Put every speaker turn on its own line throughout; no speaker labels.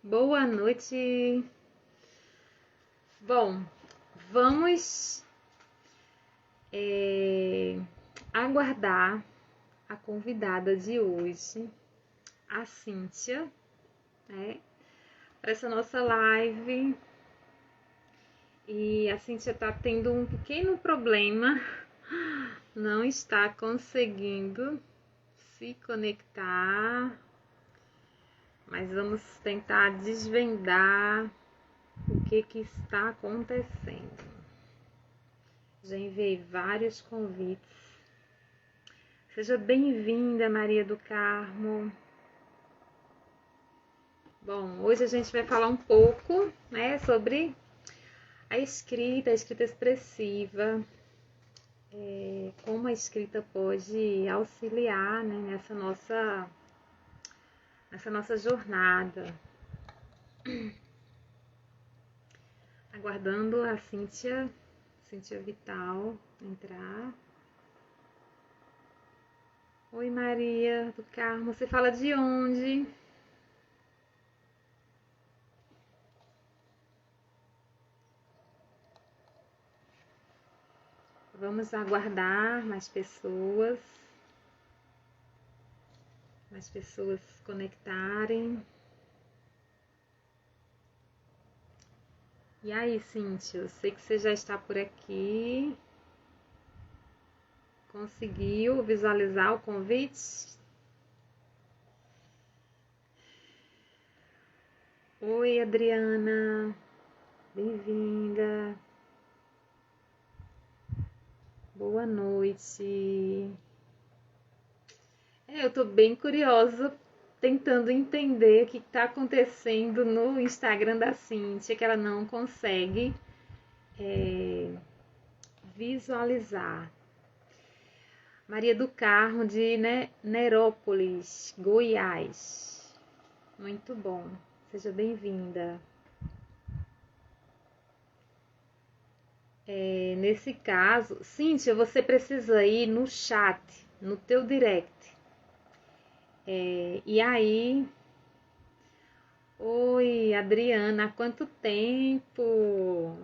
Boa noite. Bom, vamos aguardar a convidada de hoje, a Cíntia, né, para essa nossa live. E a Cíntia está tendo um pequeno problema, não está conseguindo se conectar, mas vamos tentar desvendar o que está acontecendo. Já enviei vários convites. Seja bem-vinda, Maria do Carmo. Bom, hoje a gente vai falar um pouco, né, sobre a escrita expressiva, como a escrita pode auxiliar, né, nessa nossa jornada. Aguardando a Cíntia Vital entrar. Oi, Maria do Carmo, você fala de onde? Vamos aguardar mais pessoas conectarem. E aí, Cíntia, eu sei que você já está por aqui. Conseguiu visualizar o convite? Oi, Adriana, bem-vinda. Boa noite. Eu tô bem curiosa, tentando entender o que está acontecendo no Instagram da Cíntia, que ela não consegue visualizar. Maria do Carmo, de Nerópolis, Goiás. Muito bom. Seja bem-vinda. Nesse caso, Cíntia, você precisa ir no chat, no teu direct. E aí... Oi, Adriana, há quanto tempo?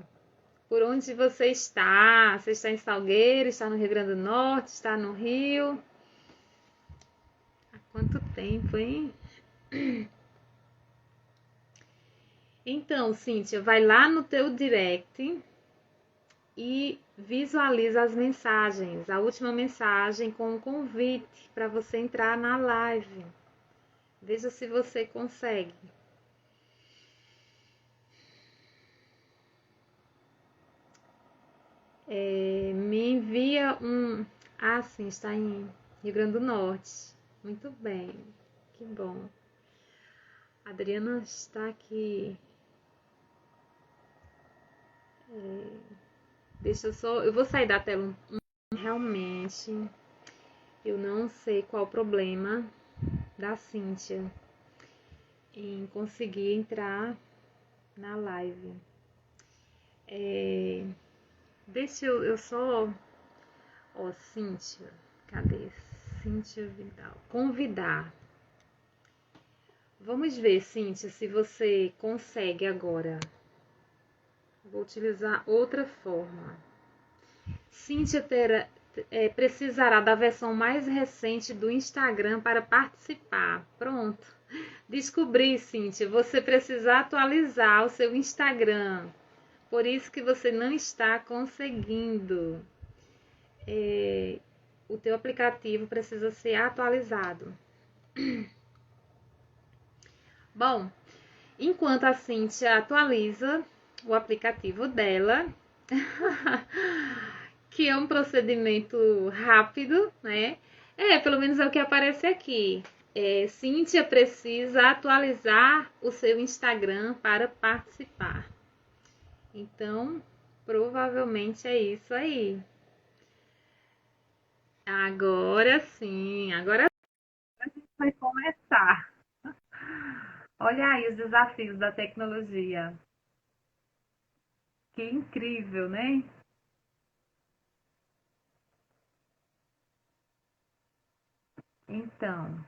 Por onde você está? Você está em Salgueiro? Está no Rio Grande do Norte? Está no Rio? Há quanto tempo, hein? Então, Cíntia, vai lá no teu direct e visualiza as mensagens. A última mensagem com um convite para você entrar na live. Veja se você consegue. Me envia um... Ah, sim, está em Rio Grande do Norte. Muito bem, que bom. A Adriana está aqui. Deixa eu só... Eu vou sair da tela. Realmente, eu não sei qual o problema da Cíntia em conseguir entrar na live. Deixa eu só... Ó, Cíntia, cadê? Cíntia Vidal. Convidar. Vamos ver, Cíntia, se você consegue agora. Vou utilizar outra forma. Cíntia precisará da versão mais recente do Instagram para participar. Pronto. Descobri, Cíntia, você precisa atualizar o seu Instagram. Por isso que você não está conseguindo. O teu aplicativo precisa ser atualizado. Bom, enquanto a Cíntia atualiza o aplicativo dela, que é um procedimento rápido, né? Pelo menos é o que aparece aqui. Cíntia precisa atualizar o seu Instagram para participar. Então, provavelmente é isso aí. Agora sim, agora a gente vai começar. Olha aí os desafios da tecnologia. Que incrível, né? Então,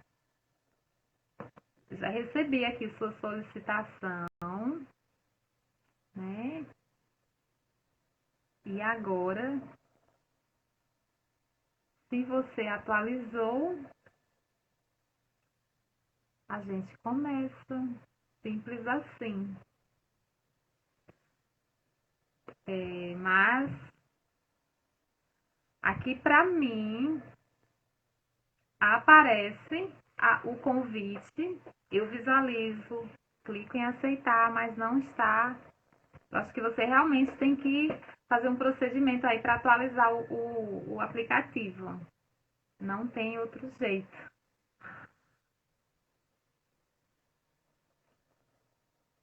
Já recebi aqui sua solicitação, né? E agora, se você atualizou, a gente começa. Simples assim. Mas aqui para mim aparece o convite, eu visualizo, clico em aceitar, mas não está. Eu acho que você realmente tem que fazer um procedimento aí para atualizar o aplicativo. Não tem outro jeito.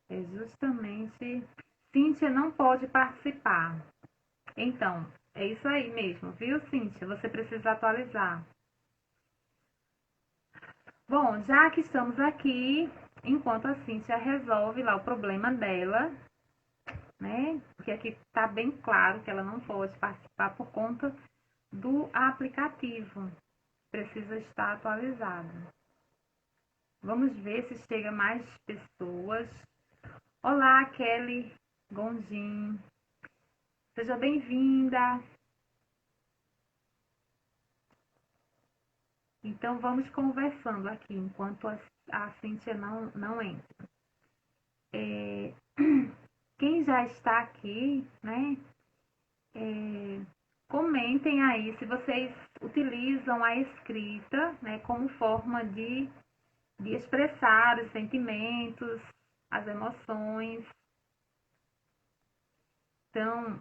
É justamente. Cíntia não pode participar. Então, é isso aí mesmo, viu, Cíntia? Você precisa atualizar. Bom, já que estamos aqui, enquanto a Cíntia resolve lá o problema dela, né? Porque aqui está bem claro que ela não pode participar por conta do aplicativo. Precisa estar atualizado. Vamos ver se chega mais pessoas. Olá, Kelly Gondim. Seja bem-vinda. Então, vamos conversando aqui enquanto a Cíntia não entra. Quem já está aqui, né? Comentem aí se vocês utilizam a escrita, né, como forma de expressar os sentimentos, as emoções. Então,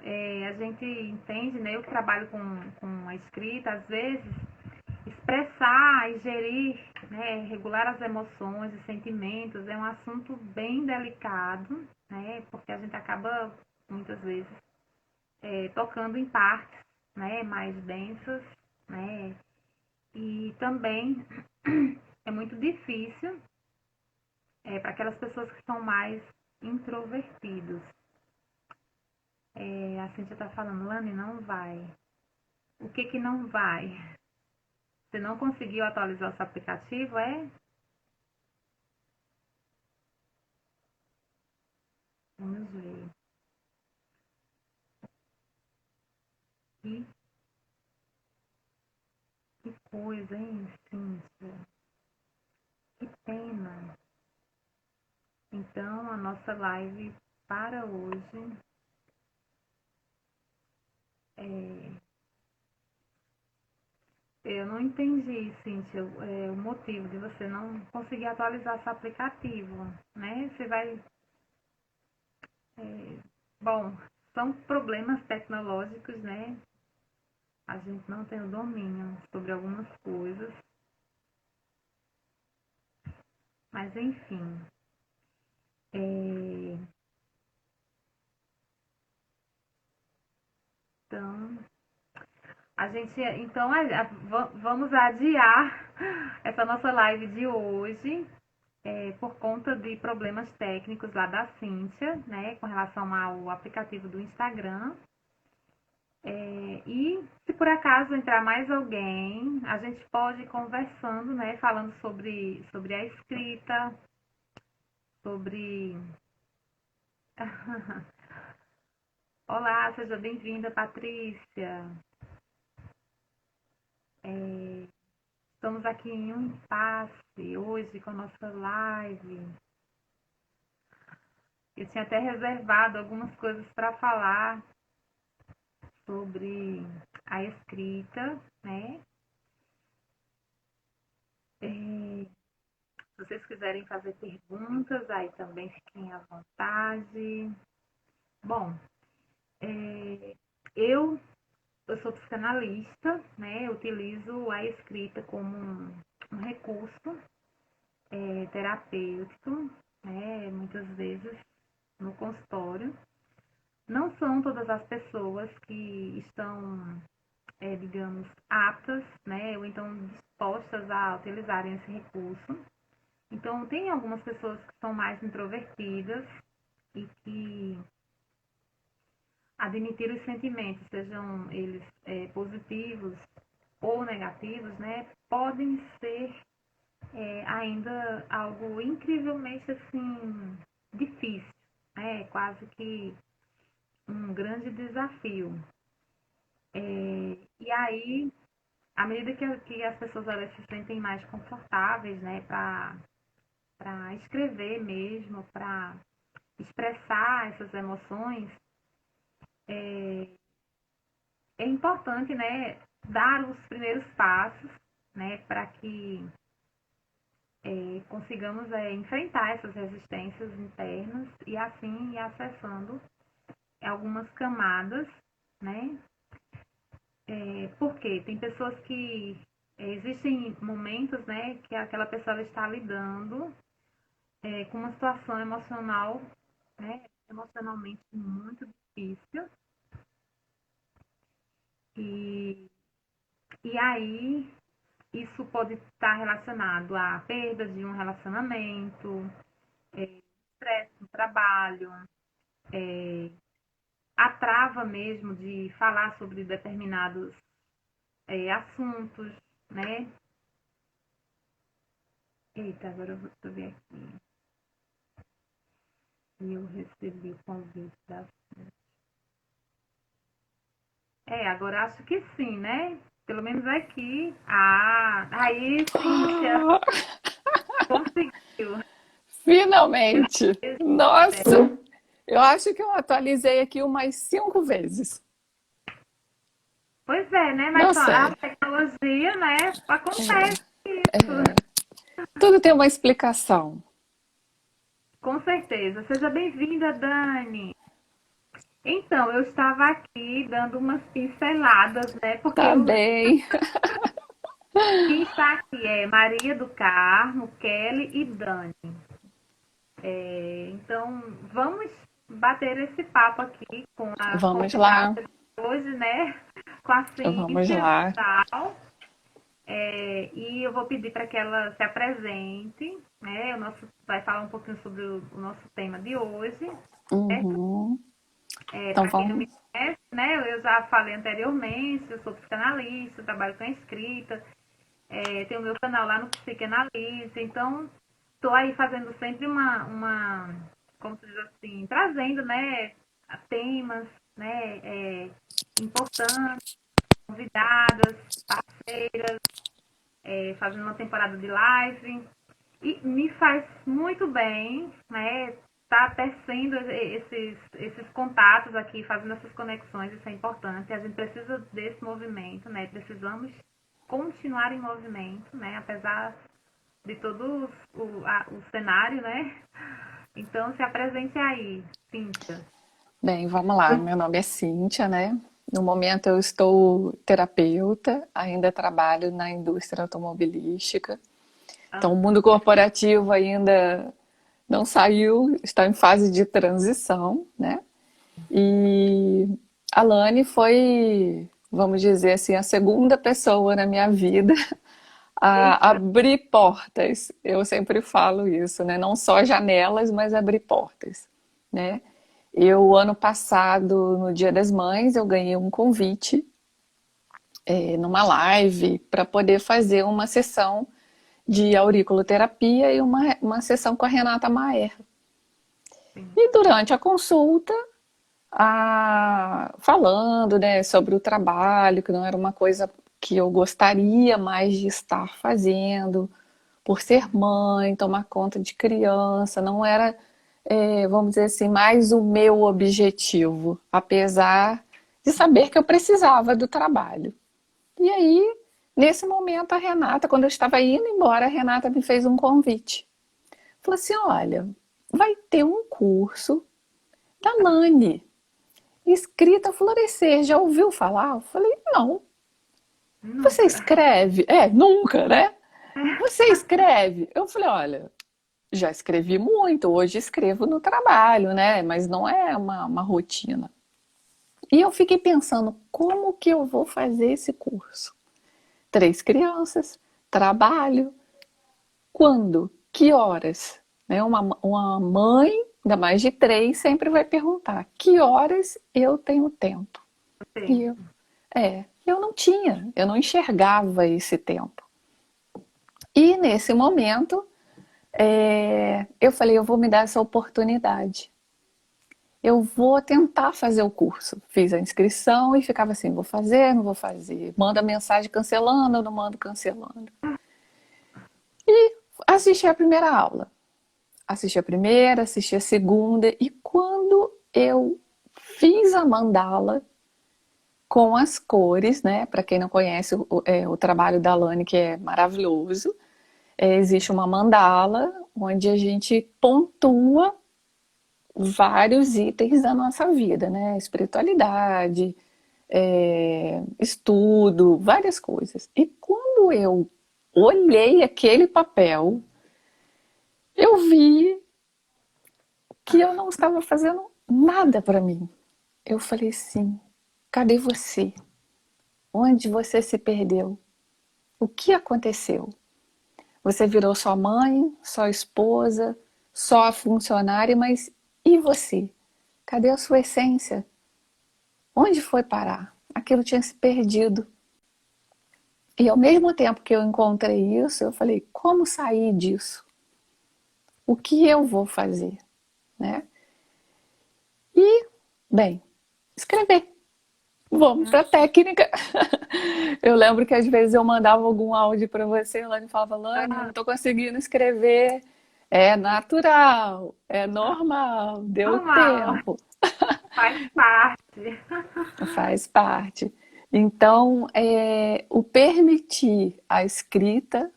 a gente entende, né, eu que trabalho com a escrita, às vezes, expressar e gerir, né, regular as emoções e sentimentos é um assunto bem delicado, né, porque a gente acaba, muitas vezes, tocando em partes, né, mais densas, né, e também é muito difícil para aquelas pessoas que são mais introvertidos. A Cintia está falando, Lani, não vai. O que que não vai? Você não conseguiu atualizar o seu aplicativo, é? Vamos ver. Que, que coisa, hein, Cíntia? Que pena. Então, a nossa live para hoje é... Eu não entendi, Cíntia, o motivo de você não conseguir atualizar seu aplicativo, né? Você vai... É, bom, são problemas tecnológicos, né? A gente não tem o domínio sobre algumas coisas, mas enfim. É, então, a gente, então, vamos adiar essa nossa live de hoje por conta de problemas técnicos lá da Cíntia, né, com relação ao aplicativo do Instagram. E se por acaso entrar mais alguém, a gente pode ir conversando, né, falando sobre a escrita, sobre. Olá, seja bem-vinda, Patrícia. Estamos aqui em um impasse hoje com a nossa live. Eu tinha até reservado algumas coisas para falar sobre a escrita, né? Se vocês quiserem fazer perguntas, aí também fiquem à vontade. Bom, eu, eu sou psicanalista, né? Eu utilizo a escrita como um recurso terapêutico, né? Muitas vezes no consultório. Não são todas as pessoas que estão, digamos, aptas, né? Ou então dispostas a utilizarem esse recurso. Então, tem algumas pessoas que são mais introvertidas e que admitir os sentimentos, sejam eles positivos ou negativos, né, podem ser é ainda algo incrivelmente assim difícil, né? Quase que um grande desafio. E aí, à medida que as pessoas elas se sentem mais confortáveis, né, para escrever mesmo, para expressar essas emoções, é importante, né, dar os primeiros passos, né, para que consigamos enfrentar essas resistências internas e assim ir acessando algumas camadas, né? Porque tem pessoas que existem momentos, né, que aquela pessoa está lidando com uma situação emocional, né, emocionalmente muito difícil e, e aí isso pode estar relacionado à perda de um relacionamento, estresse no trabalho, a trava mesmo de falar sobre determinados assuntos, né? Eita, agora eu vou ver aqui. E eu recebi o convite da. Agora acho que sim, né? Pelo menos aqui. Ah, aí, Cíntia,
Ah,
conseguiu.
finalmente! Nossa! Eu acho que eu atualizei aqui umas 5 vezes.
Pois é, né? Mas
Não,
a
sério.
tecnologia, né? Acontece isso.
Tudo tem uma explicação.
Com certeza. Seja bem-vinda, Dani. Então, eu estava aqui dando umas pinceladas, né? Porque
Tá bem.
quem está aqui é Maria do Carmo, Kelly e Dani. Então, vamos bater esse papo aqui com a
Vamos
convidada
lá.
de hoje, né? Com a
Vamos
Cíntia
lá.
Vidal. E eu vou pedir para que ela se apresente, né? Vai falar um pouquinho sobre o nosso tema de hoje, certo?
Uhum. Então
Para quem não me
vamos.
conhece, né? Eu já falei anteriormente, eu sou psicanalista, trabalho com a escrita, tenho meu canal lá no Psicanalista, então estou aí fazendo sempre como se diz assim, trazendo, né, temas, né, importantes, convidadas, parceiras, fazendo uma temporada de live. E me faz muito bem, né? Tá tecendo esses contatos aqui, fazendo essas conexões, isso é importante. A gente precisa desse movimento, né? Precisamos continuar em movimento, né? Apesar de todo o cenário, né? Então, se apresente aí, Cíntia.
Bem, vamos lá. Meu nome é Cíntia, né? No momento eu estou terapeuta, ainda trabalho na indústria automobilística. Então, o mundo corporativo ainda não saiu, está em fase de transição, né? E a Lani foi, vamos dizer assim, a segunda pessoa na minha vida a
Eita,
abrir portas. Eu sempre falo isso, né? Não só janelas, mas abrir portas, né? Eu, ano passado, no Dia das Mães, eu ganhei um convite numa live para poder fazer uma sessão de auriculoterapia e uma sessão com a Renata Maer.
sim.
E durante a consulta, falando, né, sobre o trabalho, que não era uma coisa que eu gostaria mais de estar fazendo, por ser mãe, tomar conta de criança, não era, vamos dizer assim, mais o meu objetivo, apesar de saber que eu precisava do trabalho. E aí, nesse momento, a Renata, quando eu estava indo embora, a Renata me fez um convite. Falou assim: olha, vai ter um curso da Lani, Escrita Florescer. Já ouviu falar? Eu falei: não. Você
Nunca.
escreve? Nunca, né? Você escreve? Eu falei: olha, já escrevi muito, hoje escrevo no trabalho, né? Mas não é uma rotina. E eu fiquei pensando, como que eu vou fazer esse curso? 3 crianças, trabalho, quando? Que horas? Né? Uma mãe, ainda mais de 3, sempre vai perguntar: que horas eu tenho tempo? E eu não tinha, eu não enxergava esse tempo. E nesse momento, eu falei, eu vou me dar essa oportunidade. Eu vou tentar fazer o curso. Fiz a inscrição e ficava assim, vou fazer, não vou fazer. Manda mensagem cancelando, eu não mando cancelando. E assisti a primeira aula. Assisti a primeira, assisti a segunda. E quando eu fiz a mandala com as cores, né? Para quem não conhece o trabalho da Lani, que é maravilhoso. Existe uma mandala onde a gente pontua vários itens da nossa vida, né? Espiritualidade, estudo, várias coisas. E quando eu olhei aquele papel, eu vi que eu não estava fazendo nada para mim. Eu falei assim, cadê você? Onde você se perdeu? O que aconteceu? Você virou só mãe, só esposa, só a funcionária, mas e você? Cadê a sua essência? Onde foi parar? Aquilo tinha se perdido. E ao mesmo tempo que eu encontrei isso, eu falei, como sair disso? O que eu vou fazer? Né? E, bem, escrever. Vamos para a técnica. Eu lembro que às vezes eu mandava algum áudio para você, a Lani falava, Lani, eu não estou conseguindo escrever. É natural, é normal, deu
Normal,
tempo.
faz parte.
Faz parte. Então, o permitir a escrita,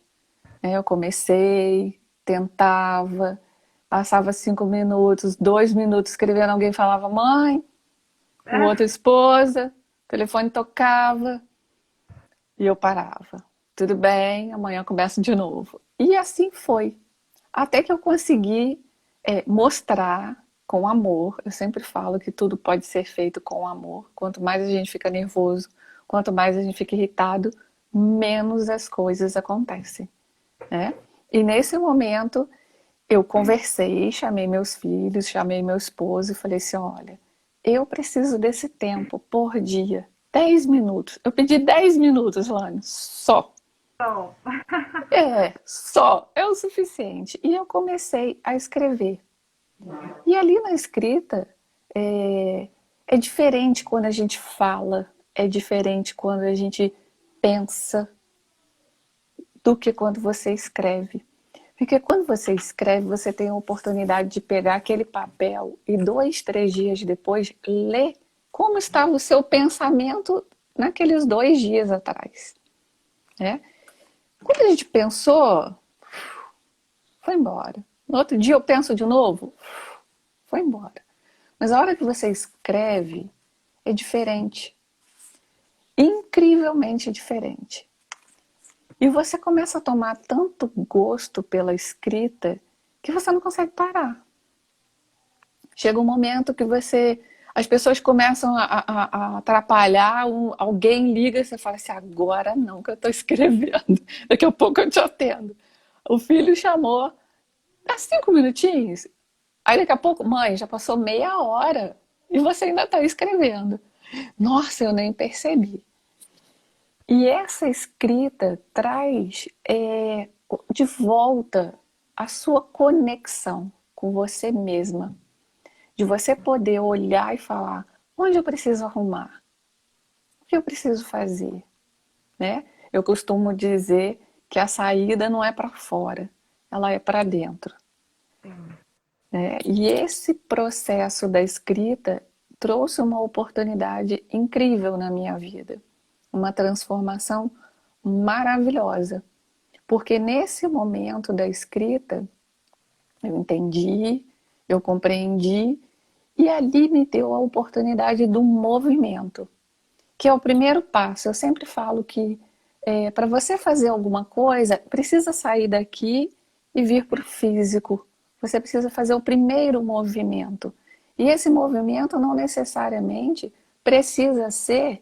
né, eu comecei, tentava, passava 5 minutos, 2 minutos escrevendo, alguém falava mãe, o outro esposa, o telefone tocava e eu parava. Tudo bem, amanhã começo de novo. E assim foi. Até que eu consegui mostrar com amor. Eu sempre falo que tudo pode ser feito com amor. Quanto mais a gente fica nervoso, quanto mais a gente fica irritado, menos as coisas acontecem, né? E nesse momento eu conversei, chamei meus filhos, chamei meu esposo e falei assim, olha, eu preciso desse tempo por dia, 10 minutos. Eu pedi 10 minutos, Lani, só.
Bom,
Só, é o suficiente. E eu comecei a escrever. E ali na escrita, é diferente quando a gente fala, é diferente quando a gente pensa do que quando você escreve. Porque quando você escreve, você tem a oportunidade de pegar aquele papel e 2, 3 dias depois ler como estava o seu pensamento naqueles 2 dias atrás. Né? Quando a gente pensou, foi embora. No outro dia eu penso de novo, foi embora. Mas a hora que você escreve, é diferente. Incrivelmente diferente. E você começa a tomar tanto gosto pela escrita que você não consegue parar. Chega um momento que as pessoas começam a atrapalhar, alguém liga e você fala assim, agora não que eu estou escrevendo, daqui a pouco eu te atendo. O filho chamou, dá 5 minutinhos, aí daqui a pouco, mãe, já passou meia hora e você ainda está escrevendo. Nossa, eu nem percebi. E essa escrita traz de volta a sua conexão com você mesma. De você poder olhar e falar, onde eu preciso arrumar? O que eu preciso fazer? Né? Eu costumo dizer que a saída não é para fora, ela é para dentro. Né? E esse processo da escrita trouxe uma oportunidade incrível na minha vida. Uma transformação maravilhosa. Porque nesse momento da escrita, eu entendi, eu compreendi, e ali me deu a oportunidade do movimento, que é o primeiro passo. Eu sempre falo que para você fazer alguma coisa, precisa sair daqui e vir para o físico. Você precisa fazer o primeiro movimento. E esse movimento não necessariamente precisa ser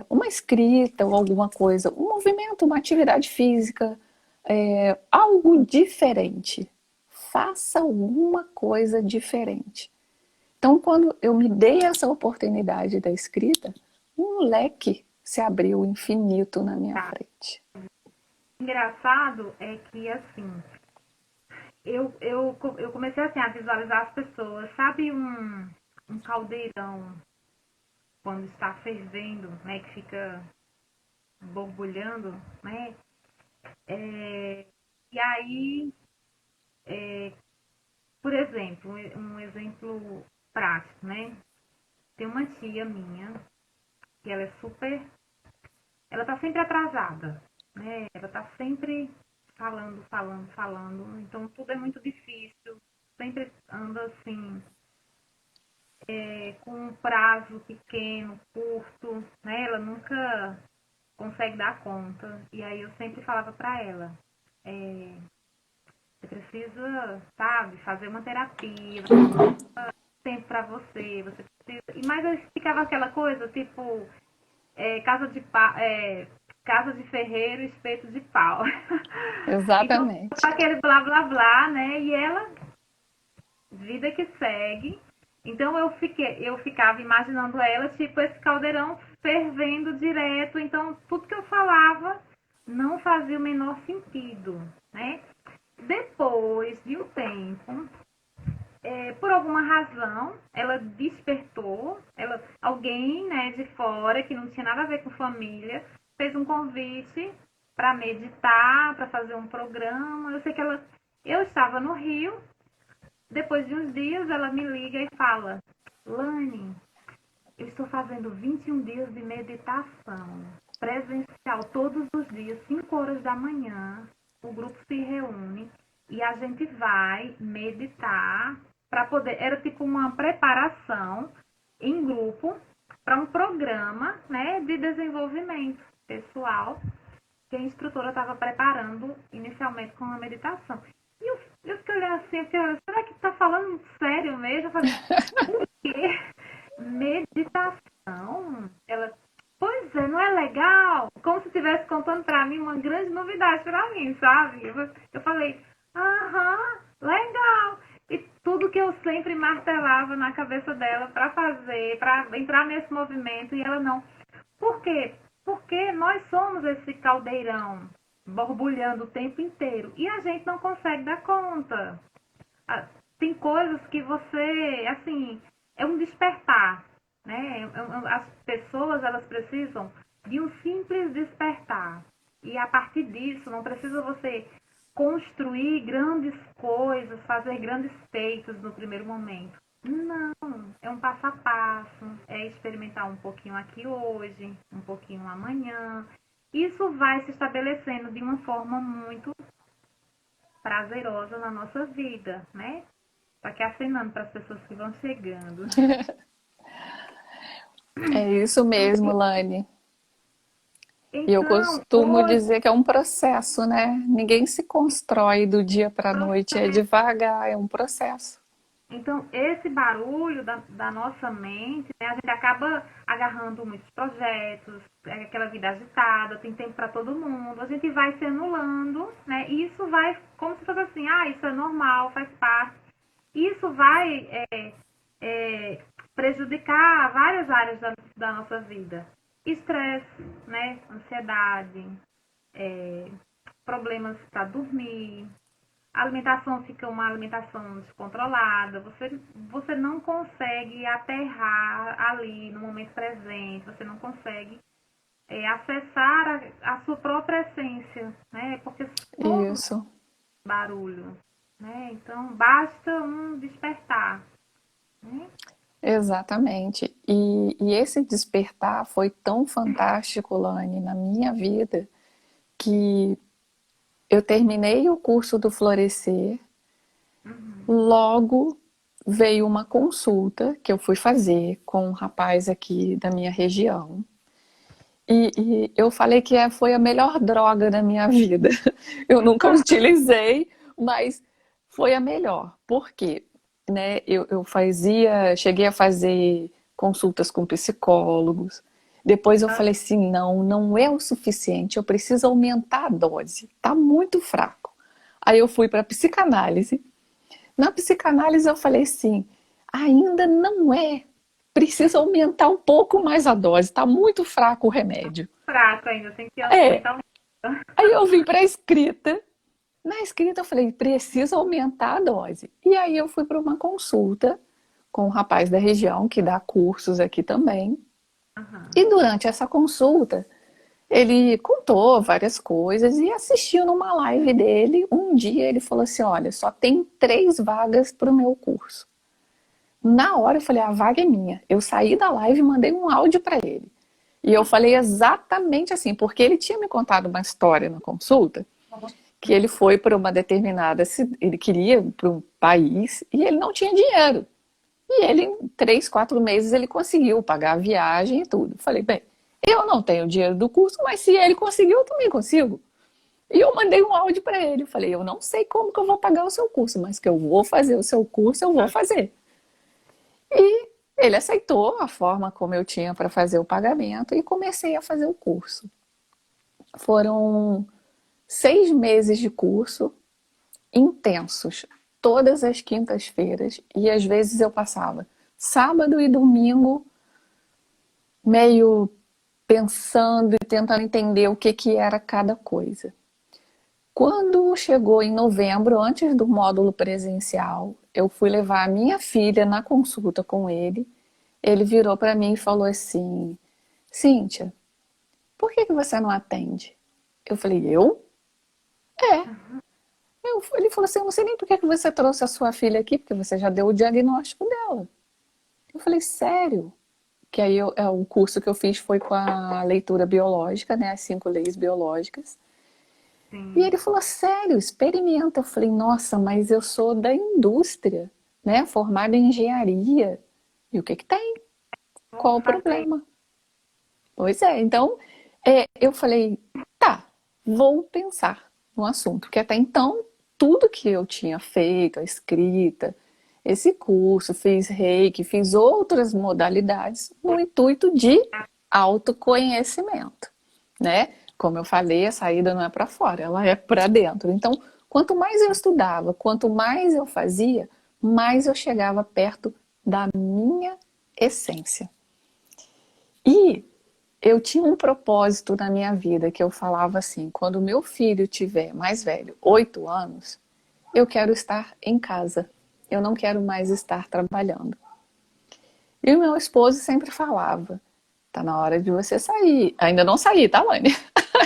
uma escrita ou alguma coisa. Um movimento, uma atividade física, algo diferente. Faça alguma coisa diferente. Então, quando eu me dei essa oportunidade da escrita, um leque se abriu infinito na minha frente.
Engraçado é que, assim, eu comecei assim a visualizar as pessoas. Sabe um caldeirão quando está fervendo, né? Que fica borbulhando, né? É, e aí, por exemplo, um exemplo prático, né? Tem uma tia minha que ela é super. Ela tá sempre atrasada, né? Ela tá sempre falando, falando, falando. Então tudo é muito difícil. Sempre anda assim, com um prazo pequeno, curto, né? Ela nunca consegue dar conta. E aí eu sempre falava pra ela, você precisa, sabe, fazer uma terapia, tempo pra você, você precisa. E mais eu ficava aquela coisa, tipo, casa de casa de ferreiro, espeto de pau. Então,
Exatamente.
aquele blá blá blá, né? E ela, vida que segue. Então eu ficava imaginando ela, tipo, esse caldeirão fervendo direto. Então, tudo que eu falava não fazia o menor sentido, né? Depois de um tempo, por alguma razão, ela despertou, alguém, né, de fora, que não tinha nada a ver com família, fez um convite para meditar, para fazer um programa. Eu sei que eu estava no Rio, depois de uns dias ela me liga e fala, Lani, eu estou fazendo 21 dias de meditação presencial todos os dias, 5 horas da manhã. O grupo se reúne e a gente vai meditar para poder. Era tipo uma preparação em grupo para um programa, né, de desenvolvimento pessoal que a instrutora estava preparando inicialmente com a meditação. E eu fiquei olhando assim, será que está falando sério mesmo? Eu falei, o quê? Meditação? Ela, pois é, não é legal? Como se estivesse contando para mim uma grande novidade para mim, sabe? Eu falei, aham, legal. E tudo que eu sempre martelava na cabeça dela para fazer, para entrar nesse movimento, e ela não. Por quê? Porque nós somos esse caldeirão borbulhando o tempo inteiro e a gente não consegue dar conta. Tem coisas que você, assim, é um despertar, né? As pessoas, elas precisam de um simples despertar. E a partir disso, não precisa você construir grandes coisas, fazer grandes feitos no primeiro momento. Não, é um passo a passo, é experimentar um pouquinho aqui hoje, um pouquinho amanhã. Isso vai se estabelecendo de uma forma muito prazerosa na nossa vida, né? Só que acenando para as pessoas que vão chegando.
É isso mesmo, Lani. E eu
Então,
costumo dizer que é um processo, né? Ninguém se constrói do dia para a noite, é devagar, é um processo.
então, esse barulho da nossa mente, né, a gente acaba agarrando muitos projetos, aquela vida agitada, tem tempo para todo mundo, a gente vai se anulando, né? E isso vai, como se fosse assim, isso é normal, faz parte. Isso vai prejudicar várias áreas da nossa vida. Estresse, né? Ansiedade, problemas para dormir, a alimentação fica uma alimentação descontrolada, você não consegue aterrar ali no momento presente, você não consegue acessar a sua própria essência, né? Porque somos
Isso,
barulho, né? Então basta um despertar, né?
exatamente. E esse despertar foi tão fantástico, Lani, na minha vida, que eu terminei o curso do Florescer, logo veio uma consulta que eu fui fazer com um rapaz aqui da minha região. E eu falei que foi a melhor droga da minha vida. Eu nunca utilizei, mas foi a melhor. Por quê? Né? Eu cheguei a fazer consultas com psicólogos. Depois eu falei assim, não, não é o suficiente, eu preciso aumentar a dose. Tá muito fraco. Aí eu fui para psicanálise. Na psicanálise eu falei assim, ainda não é. Precisa aumentar um pouco mais a dose, está muito fraco o remédio.
Fraco ainda, tem que
É,
aumentar.
Aí eu vim para a escrita. Na escrita eu falei, precisa aumentar a dose. E aí eu fui para uma consulta com um rapaz da região que dá cursos aqui também.
Aham.
E durante essa consulta, ele contou várias coisas e assistiu numa live dele. Um dia ele falou assim: olha, só tem 3 vagas para o meu curso. Na hora eu falei: a vaga é minha. Eu saí da live e mandei um áudio para ele. E eu falei exatamente assim, porque ele tinha me contado uma história na consulta, que ele foi para uma determinada, ele queria ir para um país e ele não tinha dinheiro. E ele, em 3, 4 meses, ele conseguiu pagar a viagem e tudo. Falei, bem, eu não tenho dinheiro do curso, mas se ele conseguiu, eu também consigo. E eu mandei um áudio para ele. Falei, eu não sei como que eu vou pagar o seu curso, mas que eu vou fazer o seu curso, eu vou fazer. E ele aceitou a forma como eu tinha para fazer o pagamento e comecei a fazer o curso. Foram 6 meses de curso intensos, todas as quintas-feiras, e às vezes eu passava sábado e domingo meio pensando e tentando entender o que que era cada coisa. Quando chegou em novembro, antes do módulo presencial, eu fui levar a minha filha na consulta com ele. Ele virou para mim e falou assim: Cíntia, por que que você não atende? Eu falei: eu? É. Ele falou assim: eu não sei nem por que que você trouxe a sua filha aqui, porque você já deu o diagnóstico dela. Eu falei: sério? Que aí o curso que eu fiz foi com a leitura biológica, né? As 5 leis biológicas. E
Sim.
ele falou: sério, experimenta. Eu falei: nossa, mas eu sou da indústria, né? Formada em engenharia. E o que que tem?
Vou
Qual o
fazer.
problema? Pois é, então eu falei: tá, vou pensar no assunto. Porque até então, tudo que eu tinha feito, a escrita, esse curso, fiz reiki, fiz outras modalidades no intuito de autoconhecimento, né? Como eu falei, a saída não é para fora, ela é para dentro. Então, quanto mais eu estudava, quanto mais eu fazia, mais eu chegava perto da minha essência. E eu tinha um propósito na minha vida que eu falava assim: quando meu filho tiver mais velho, 8 anos, eu quero estar em casa. Eu não quero mais estar trabalhando. E o meu esposo sempre falava: tá na hora de você sair. Ainda não saí, tá, mãe?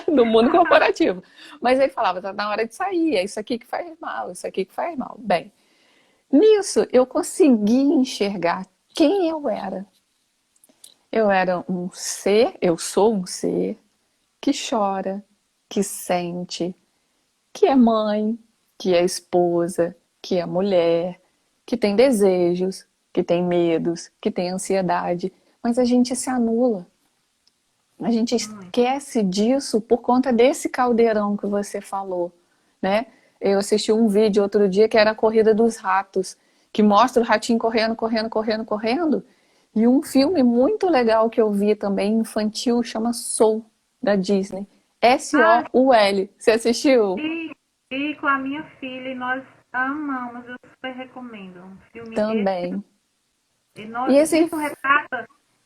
Do mundo corporativo. Mas ele falava: tá na hora de sair, é isso aqui que faz mal, isso aqui que faz mal. Bem, nisso eu consegui enxergar quem eu era. Eu era um ser, eu sou um ser que chora, que sente, que é mãe, que é esposa, que é mulher, que tem desejos, que tem medos, que tem ansiedade, mas a gente se anula. A gente
Muito.
esquece disso por conta desse caldeirão que você falou, né? Eu assisti um vídeo outro dia que era a corrida dos ratos, que mostra o ratinho correndo, correndo, correndo, correndo. E um filme muito legal que eu vi também, infantil, chama Soul, da Disney.
Ah,
Soul. Você assistiu?
e com a minha filha, e nós amamos, eu super recomendo. Um filme
Também. E esse
isso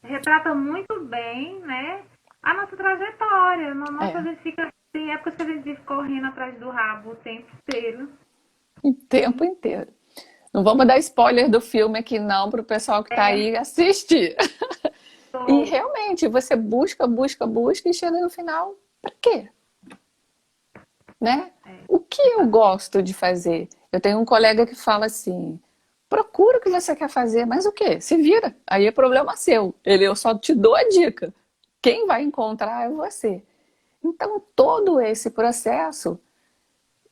retrata muito bem, né, a nossa trajetória. Nossa, a
é,
gente fica, tem épocas que a gente vive correndo atrás do rabo o tempo inteiro.
o tempo inteiro. Não vamos dar spoiler do filme aqui não para o pessoal que está
É,
aí assistir. E
tô,
realmente, você busca, busca, busca e chega no final, para quê? Né?
é,
O que eu gosto de fazer? Eu tenho um colega que fala assim: procura o que você quer fazer, mas o quê? Se vira. Aí é problema seu. Eu só te dou a dica. Quem vai encontrar é você. Então, todo esse processo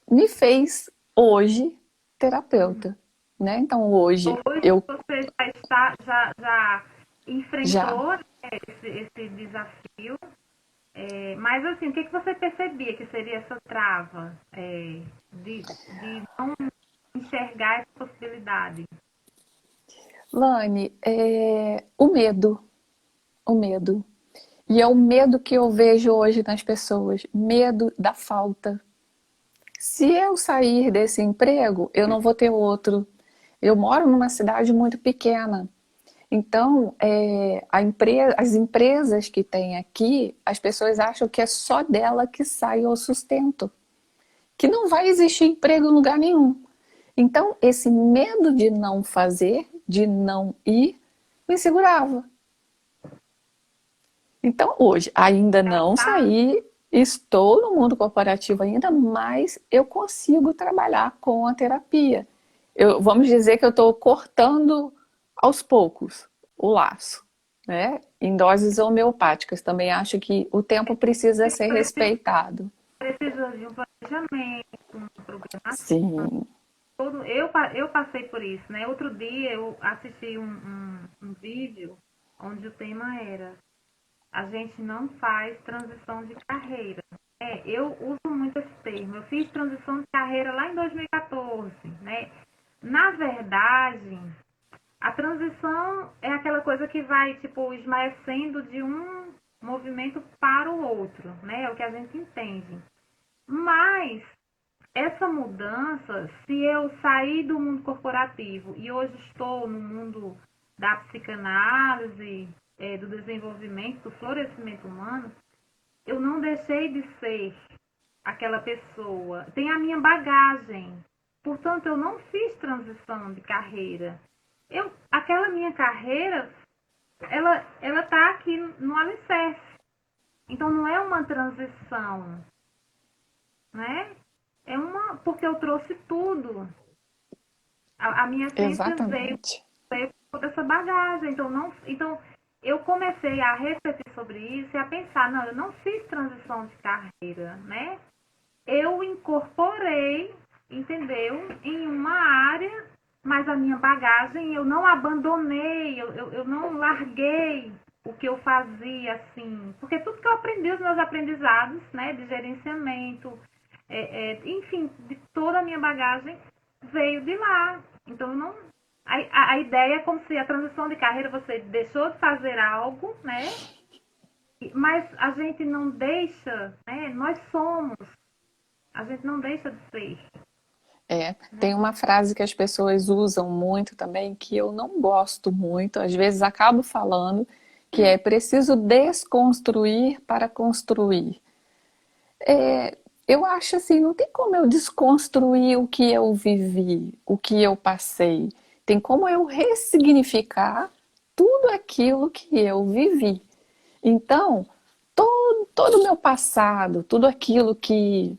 me fez hoje terapeuta, né? Então, hoje
hoje
eu
você já está, já
já
enfrentou, né, esse desafio. Mas assim, o que que você percebia que seria essa trava, de não enxergar essa possibilidade?
Lani, o medo. E é o medo que eu vejo hoje nas pessoas, medo da falta. Se eu sair desse emprego, eu não vou ter outro. Eu moro numa cidade muito pequena. Então, as empresas que tem aqui, as pessoas acham que é só dela que sai o sustento, que não vai existir emprego em lugar nenhum. Então, esse medo de não fazer, de não ir, me segurava. Então, hoje, ainda não saí, estou no mundo corporativo ainda, mas eu consigo trabalhar com a terapia. Vamos dizer que eu estou cortando aos poucos o laço, né? Em doses homeopáticas. Também acho que o tempo precisa ser respeitado.
Precisa de um planejamento, uma programação.
Sim.
Eu passei por isso, né? Outro dia eu assisti um vídeo onde o tema era: a gente não faz transição de carreira. Eu uso muito esse termo. Eu fiz transição de carreira lá em 2014, né? Na verdade, a transição é aquela coisa que vai, tipo, esmaecendo de um movimento para o outro, né? É o que a gente entende. Mas essa mudança, se eu sair do mundo corporativo e hoje estou no mundo da psicanálise, do desenvolvimento, do florescimento humano, eu não deixei de ser aquela pessoa. Tem a minha bagagem. Portanto, eu não fiz transição de carreira. Aquela minha carreira, ela tá aqui no alicerce. Então, não é uma transição, né? Porque eu trouxe tudo. A minha essência
Exatamente.
veio com toda essa bagagem. Então, eu comecei a refletir sobre isso e a pensar, não, eu não fiz transição de carreira, né? Eu incorporei, entendeu? Em uma área, mas a minha bagagem eu não abandonei, eu não larguei o que eu fazia, assim. Porque tudo que eu aprendi, os meus aprendizados, né, de gerenciamento, enfim, de toda a minha bagagem veio de lá. Então, eu não. A ideia é como se a transição de carreira você deixou de fazer algo, né? Mas a gente não deixa, né? Nós somos. A gente não deixa de ser.
Tem uma frase que as pessoas usam muito também, que eu não gosto muito, às vezes acabo falando, que é preciso desconstruir para construir. Eu acho assim, não tem como eu desconstruir o que eu vivi, o que eu passei. Tem como eu ressignificar tudo aquilo que eu vivi. Então, todo o meu passado, tudo aquilo que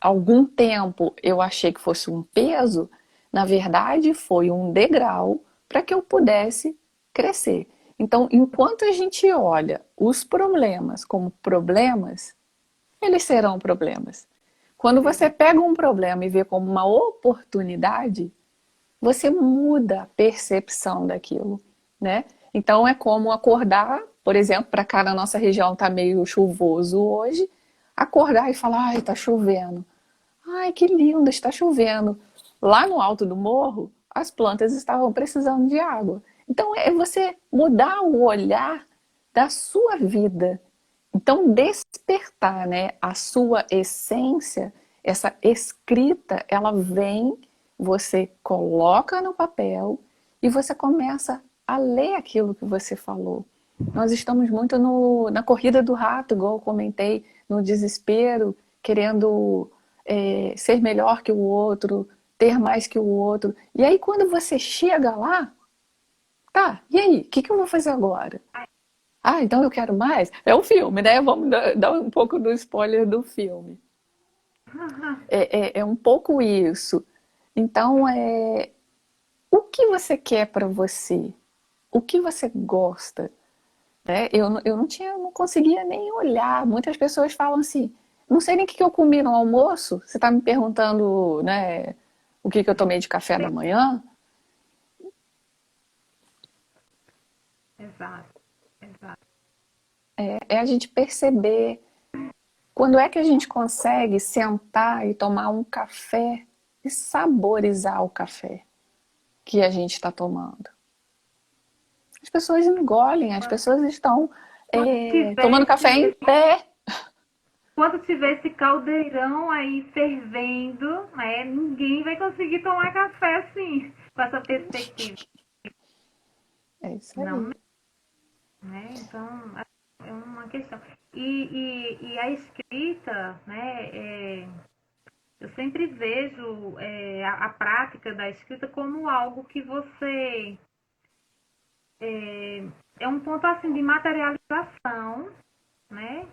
algum tempo eu achei que fosse um peso, na verdade foi um degrau para que eu pudesse crescer. Então, enquanto a gente olha os problemas como problemas, eles serão problemas. Quando você pega um problema e vê como uma oportunidade, você muda a percepção daquilo, né? Então é como acordar, por exemplo, para cá na nossa região tá meio chuvoso hoje, acordar e falar, ai, tá chovendo. Ai, que lindo, está chovendo. Lá no alto do morro, as plantas estavam precisando de água. Então é você mudar o olhar da sua vida. Então despertar, né, a sua essência, essa escrita, ela vem, você coloca no papel e você começa a ler aquilo que você falou. Nós estamos muito na corrida do rato, igual eu comentei, no desespero, querendo ser melhor que o outro, ter mais que o outro. E aí, quando você chega lá, tá, e aí? O que eu vou fazer agora? Ah, então eu quero mais? É o filme, né? Vamos dar um pouco do spoiler do filme. É um pouco isso. Então, o que você quer para você? O que você gosta? Né? Eu não conseguia nem olhar. Muitas pessoas falam assim, não sei nem o que eu comi no almoço. Você está me perguntando, né, o que eu tomei de café da manhã?
Exato, exato.
É a gente perceber quando é que a gente consegue sentar e tomar um café e saborizar o café que a gente está tomando. As pessoas engolem, as pessoas estão tomando café em pé.
Quando tiver esse caldeirão aí fervendo, né, ninguém vai conseguir tomar café assim, com essa perspectiva.
É isso
Não,
aí.
né? Então, é uma questão. E a escrita, né? Eu sempre vejo a prática da escrita como algo que você é um ponto assim de materialização, né?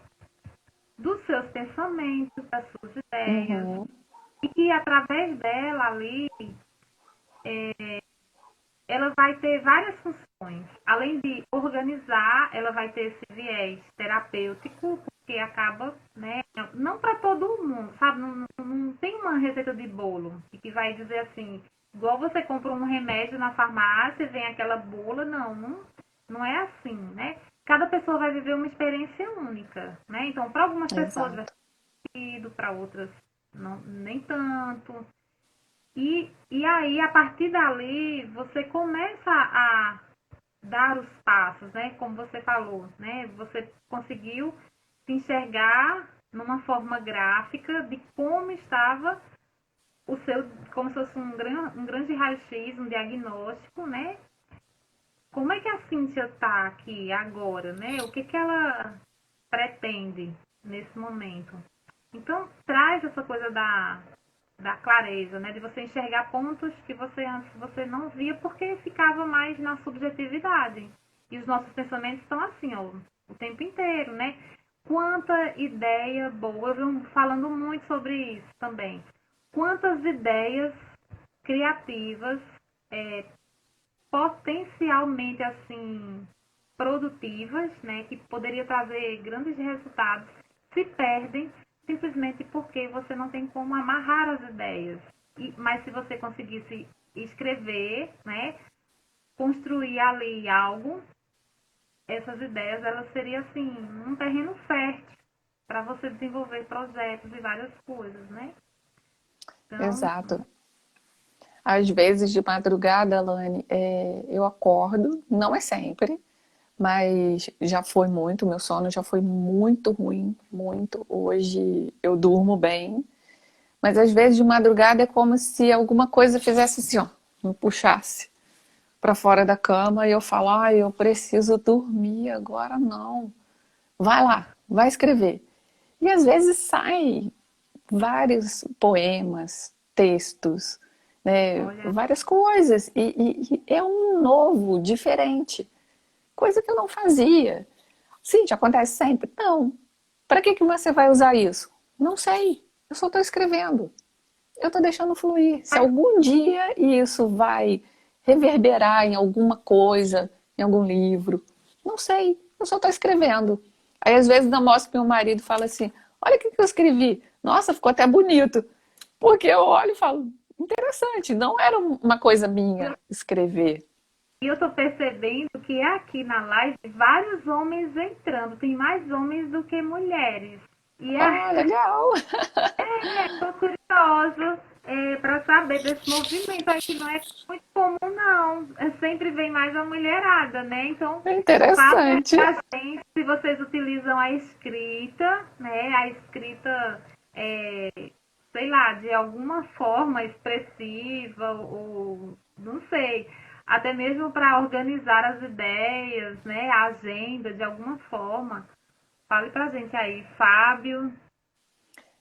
Dos seus pensamentos, das suas ideias,
Uhum,
e que através dela ali ela vai ter várias funções. Além de organizar, ela vai ter esse viés terapêutico, porque acaba, né? Não para todo mundo, sabe? Não tem uma receita de bolo que vai dizer assim, igual você compra um remédio na farmácia, vem aquela bula, não é assim, né? Cada pessoa vai viver uma experiência única, né? Então, para algumas pessoas vai
exato.
ser sentido, para outras não, nem tanto. E aí, a partir dali, você começa a dar os passos, né? Como você falou, né? Você conseguiu se enxergar numa forma gráfica de como estava o seu, como se fosse um grande raio-x, um diagnóstico, né? Como é que a Cíntia está aqui agora, né? O que, que ela pretende nesse momento? Então, traz essa coisa da clareza, né? De você enxergar pontos que você antes você não via porque ficava mais na subjetividade. E os nossos pensamentos estão assim, ó, o tempo inteiro, né? Quanta ideia boa, eu venho falando muito sobre isso também. Quantas ideias criativas, é, potencialmente assim produtivas, né, que poderia trazer grandes resultados, se perdem simplesmente porque você não tem como amarrar as ideias. Mas se você conseguisse escrever, né, construir ali algo, essas ideias elas seriam assim um terreno fértil para você desenvolver projetos e várias coisas, né? Então,
Exato. Às vezes de madrugada, Lani, eu acordo, não é sempre, mas já foi muito, meu sono já foi muito ruim, muito. Hoje eu durmo bem, mas às vezes de madrugada é como se alguma coisa fizesse assim, ó, me puxasse para fora da cama e eu falo, ah, eu preciso dormir agora não. Vai lá, vai escrever. E às vezes sai vários poemas, textos, né,
olha,
várias coisas. E é um novo, diferente. Coisa que eu não fazia. Sim, te acontece sempre? Não. Para que você vai usar isso? Não sei. Eu só estou escrevendo. Eu estou deixando fluir. Se algum dia isso vai reverberar em alguma coisa, em algum livro, não sei. Eu só estou escrevendo. Aí às vezes eu mostro para meu marido e falo assim: olha o que eu escrevi. Nossa, ficou até bonito. Porque eu olho e falo: interessante, não era uma coisa minha escrever.
e eu tô percebendo que aqui na live vários homens entrando, tem mais homens do que mulheres. E
Ah, legal.
tô curiosa para saber desse movimento aí que não é muito comum, não. Sempre vem mais a mulherada, né? Então, fala
Interessante.
pra gente se vocês utilizam a escrita, né? A escrita, é, sei lá, de alguma forma expressiva ou não sei. Até mesmo para organizar as ideias, né? A agenda de alguma forma. Fale pra gente aí, Fábio,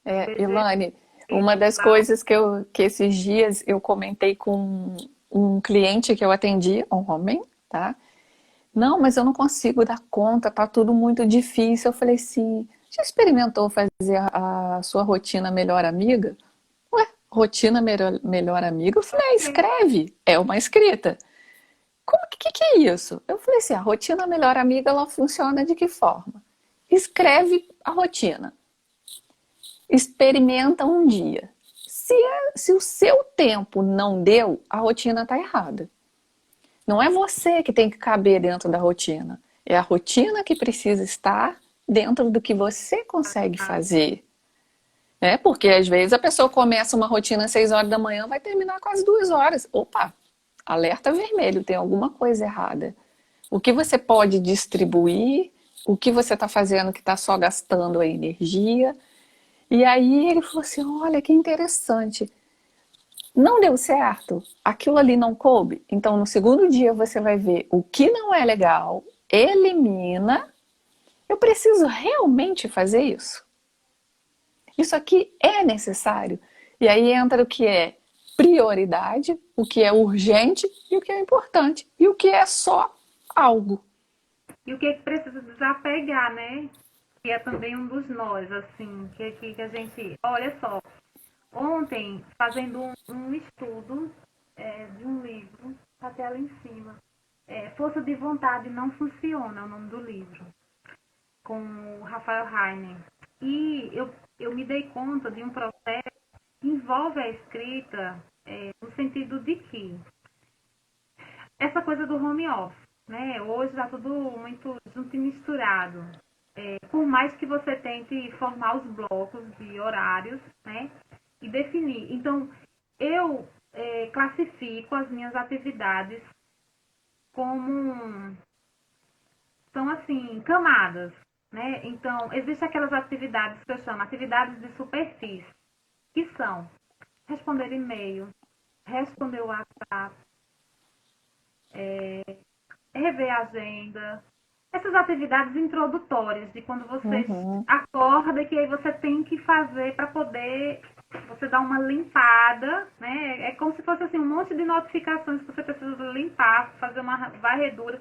BG,
Ilane, uma das coisas que esses dias eu comentei com um cliente que eu atendi, um homem, tá? Não, mas eu não consigo dar conta, tá tudo muito difícil. Eu falei assim, já experimentou fazer a sua rotina melhor amiga? Ué, rotina melhor amiga? Eu falei, escreve, é uma escrita. Como que é isso? Eu falei assim, a rotina melhor amiga, ela funciona de que forma? Escreve a rotina. Experimenta um dia. Se o seu tempo não deu, a rotina está errada. Não é você que tem que caber dentro da rotina. É a rotina que precisa estar dentro do que você consegue fazer. Né? Porque às vezes a pessoa começa uma rotina às 6 horas da manhã, vai terminar quase 2 horas. Opa, alerta vermelho, tem alguma coisa errada. O que você pode distribuir, o que você está fazendo que está só gastando a energia. E aí ele falou assim: olha que interessante. Não deu certo, aquilo ali não coube. Então, no segundo dia, você vai ver o que não é legal, elimina. Eu preciso realmente fazer isso? Isso aqui é necessário? E aí entra o que é prioridade, o que é urgente e o que é importante. E o que é só algo.
E o que precisa desapegar, né? Que é também um dos nós, assim, que a gente. Olha só, ontem, fazendo um estudo de um livro, até lá em cima. Força de Vontade Não Funciona, é o nome do livro, com o Rafael Heinen. E eu me dei conta de um processo que envolve a escrita no sentido de que essa coisa do home office, né? Hoje está tudo muito junto e misturado. Por mais que você tente formar os blocos de horários, né? E definir. Então, eu classifico as minhas atividades como são assim, camadas, né? Então, existem aquelas atividades que eu chamo atividades de superfície, que são responder e-mail, responder o WhatsApp, rever a agenda. Essas atividades introdutórias de quando você
Uhum.
acorda, que aí você tem que fazer para poder você dar uma limpada, né? É como se fosse assim um monte de notificações que você precisa limpar, fazer uma varredura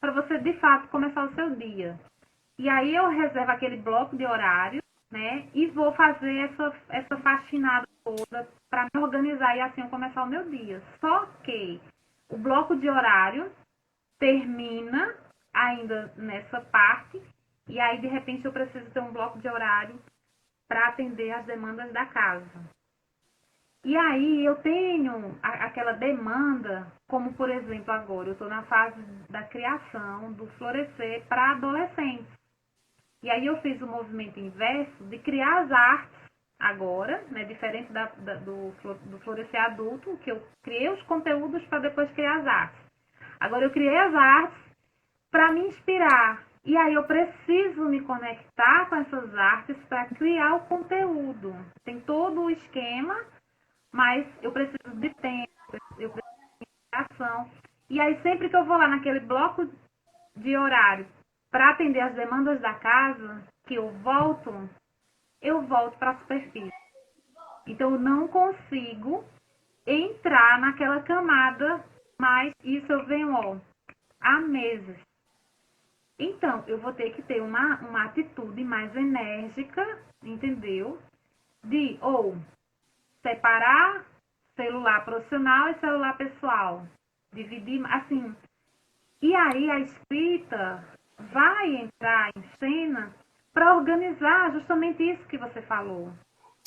para você de fato começar o seu dia. E aí eu reservo aquele bloco de horário, né? E vou fazer essa faxinada toda para me organizar e assim eu começar o meu dia. Só que o bloco de horário termina ainda nessa parte e aí de repente eu preciso ter um bloco de horário para atender as demandas da casa. E aí eu tenho aquela demanda, como por exemplo agora, eu estou na fase da criação, do florescer para adolescentes. E aí eu fiz o movimento inverso de criar as artes agora, né, diferente do florescer adulto, que eu criei os conteúdos para depois criar as artes. Agora eu criei as artes para me inspirar. E aí eu preciso me conectar com essas artes para criar o conteúdo. Tem todo o esquema, mas eu preciso de tempo, eu preciso de inspiração. E aí sempre que eu vou lá naquele bloco de horário para atender as demandas da casa, que eu volto para a superfície. Então eu não consigo entrar naquela camada, mas isso eu venho há meses. Então, eu vou ter que ter uma atitude mais enérgica, entendeu? De ou separar celular profissional e celular pessoal. Dividir, assim. E aí a escrita vai entrar em cena para organizar justamente isso que você falou.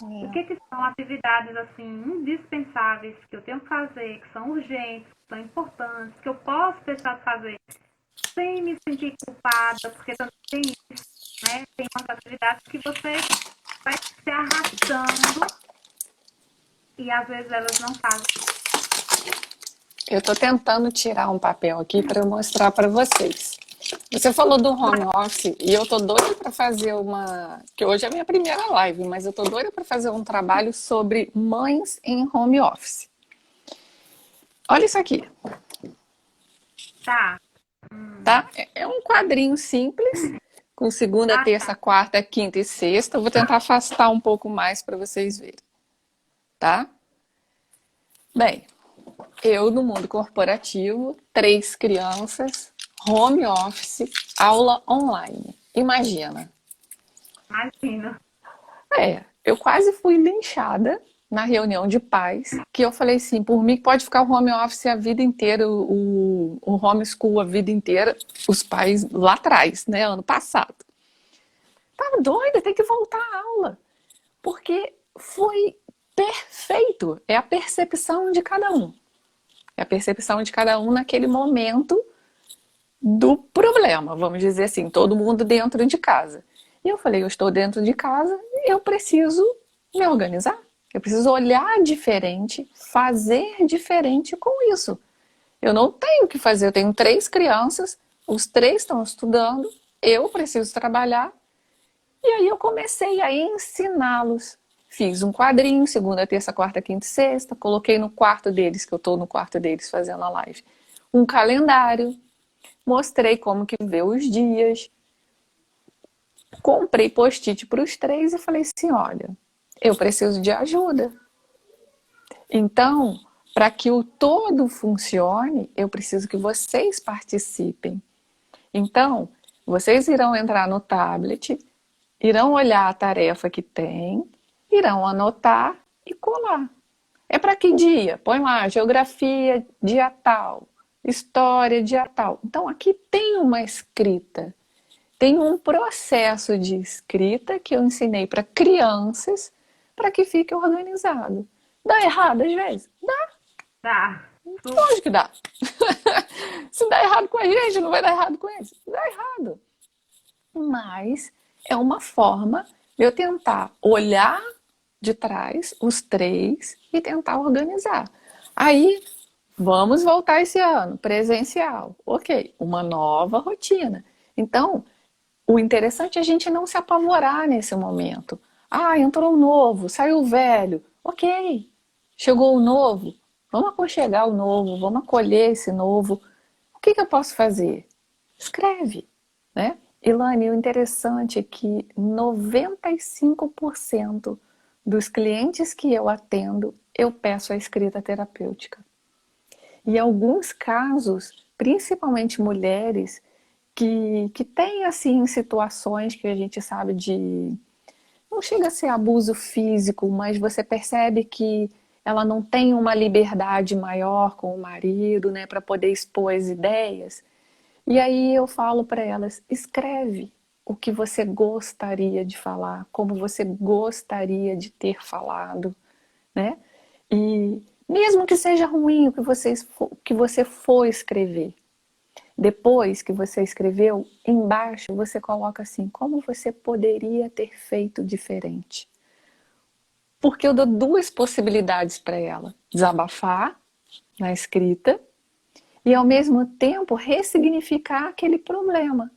O que são atividades assim indispensáveis que eu tenho que fazer, que são urgentes, que são importantes, que eu posso deixar de fazer sem me sentir culpada, porque também tem isso, né? Tem umas atividades que você vai se arrastando e às vezes elas não fazem.
Eu estou tentando tirar um papel aqui para eu mostrar para vocês. Você falou do home office e eu tô doida para fazer que hoje é a minha primeira live, mas eu tô doida para fazer um trabalho sobre mães em home office. Olha isso aqui.
Tá.
Tá? É um quadrinho simples, com segunda, terça, quarta, quinta e sexta. Eu vou tentar afastar um pouco mais para vocês verem. Tá? Bem, eu no mundo corporativo, 3 crianças, home office, aula online. Imagina.
Imagina.
Eu quase fui linchada na reunião de pais, que eu falei assim, por mim pode ficar o home office a vida inteira, o homeschool a vida inteira, os pais lá atrás, né, ano passado. Tava doida, tem que voltar à aula, porque foi perfeito, é a percepção de cada um. É a percepção de cada um naquele momento do problema, vamos dizer assim, todo mundo dentro de casa. E eu falei, eu estou dentro de casa, eu preciso me organizar. Eu preciso olhar diferente, fazer diferente com isso. Eu não tenho o que fazer, eu tenho 3 crianças, os 3 estão estudando, eu preciso trabalhar. E aí eu comecei a ensiná-los. fiz um quadrinho, segunda, terça, quarta, quinta e sexta, coloquei no quarto deles, que eu estou no quarto deles fazendo a live, um calendário, mostrei como que vê os dias, comprei post-it para os três e falei assim, olha, eu preciso de ajuda. Então, para que o todo funcione, eu preciso que vocês participem. Então, vocês irão entrar no tablet, irão olhar a tarefa que tem, irão anotar e colar. É para que dia? Põe lá, geografia, dia tal, história, dia tal. Então, aqui tem uma escrita, tem um processo de escrita que eu ensinei para crianças para que fique organizado. Dá errado às vezes? Dá.
Tá.
Lógico que dá. Se dá errado com a gente, não vai dar errado com eles. Dá errado. Mas é uma forma de eu tentar olhar de trás os três e tentar organizar. Aí, vamos voltar esse ano, presencial. Ok, uma nova rotina. Então, o interessante é a gente não se apavorar nesse momento. Ah, entrou um novo, saiu o velho. Ok, chegou o novo. Vamos aconchegar o novo, vamos acolher esse novo. O que eu posso fazer? Escreve, né? Ilane, o interessante é que 95% dos clientes que eu atendo, eu peço a escrita terapêutica. E alguns casos, principalmente mulheres, que têm assim situações que a gente sabe de... Não chega a ser abuso físico, mas você percebe que ela não tem uma liberdade maior com o marido, né, para poder expor as ideias. E aí eu falo para elas, escreve o que você gostaria de falar, como você gostaria de ter falado, né? E mesmo que seja ruim o que você for escrever, depois que você escreveu, embaixo você coloca assim, como você poderia ter feito diferente. Porque eu dou duas possibilidades para ela, desabafar na escrita e ao mesmo tempo ressignificar aquele problema.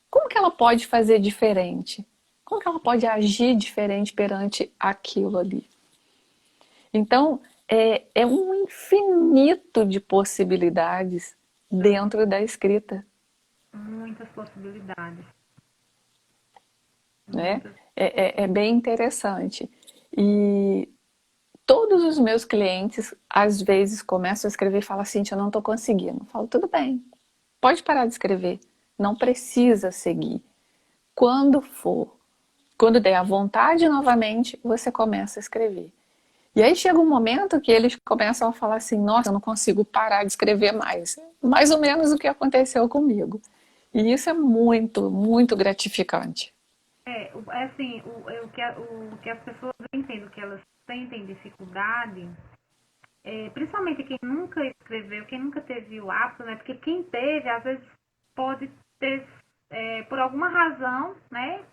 Como que ela pode fazer diferente? Como que ela pode agir diferente perante aquilo ali? Então, é um infinito de possibilidades dentro da escrita,
Muitas possibilidades.
né?
Muitas.
É bem interessante. E todos os meus clientes, às vezes, começam a escrever e falam assim, eu não estou conseguindo. Eu falo, tudo bem, pode parar de escrever. Não precisa seguir. Quando for, quando der a vontade novamente, você começa a escrever. E aí chega um momento que eles começam a falar assim, nossa, eu não consigo parar de escrever mais. Mais ou menos o que aconteceu comigo. E isso é muito, muito gratificante.
É assim, o que as pessoas entendem que elas sentem dificuldade, principalmente quem nunca escreveu, quem nunca teve o hábito, né? Porque quem teve, às vezes, pode ter, por alguma razão, né?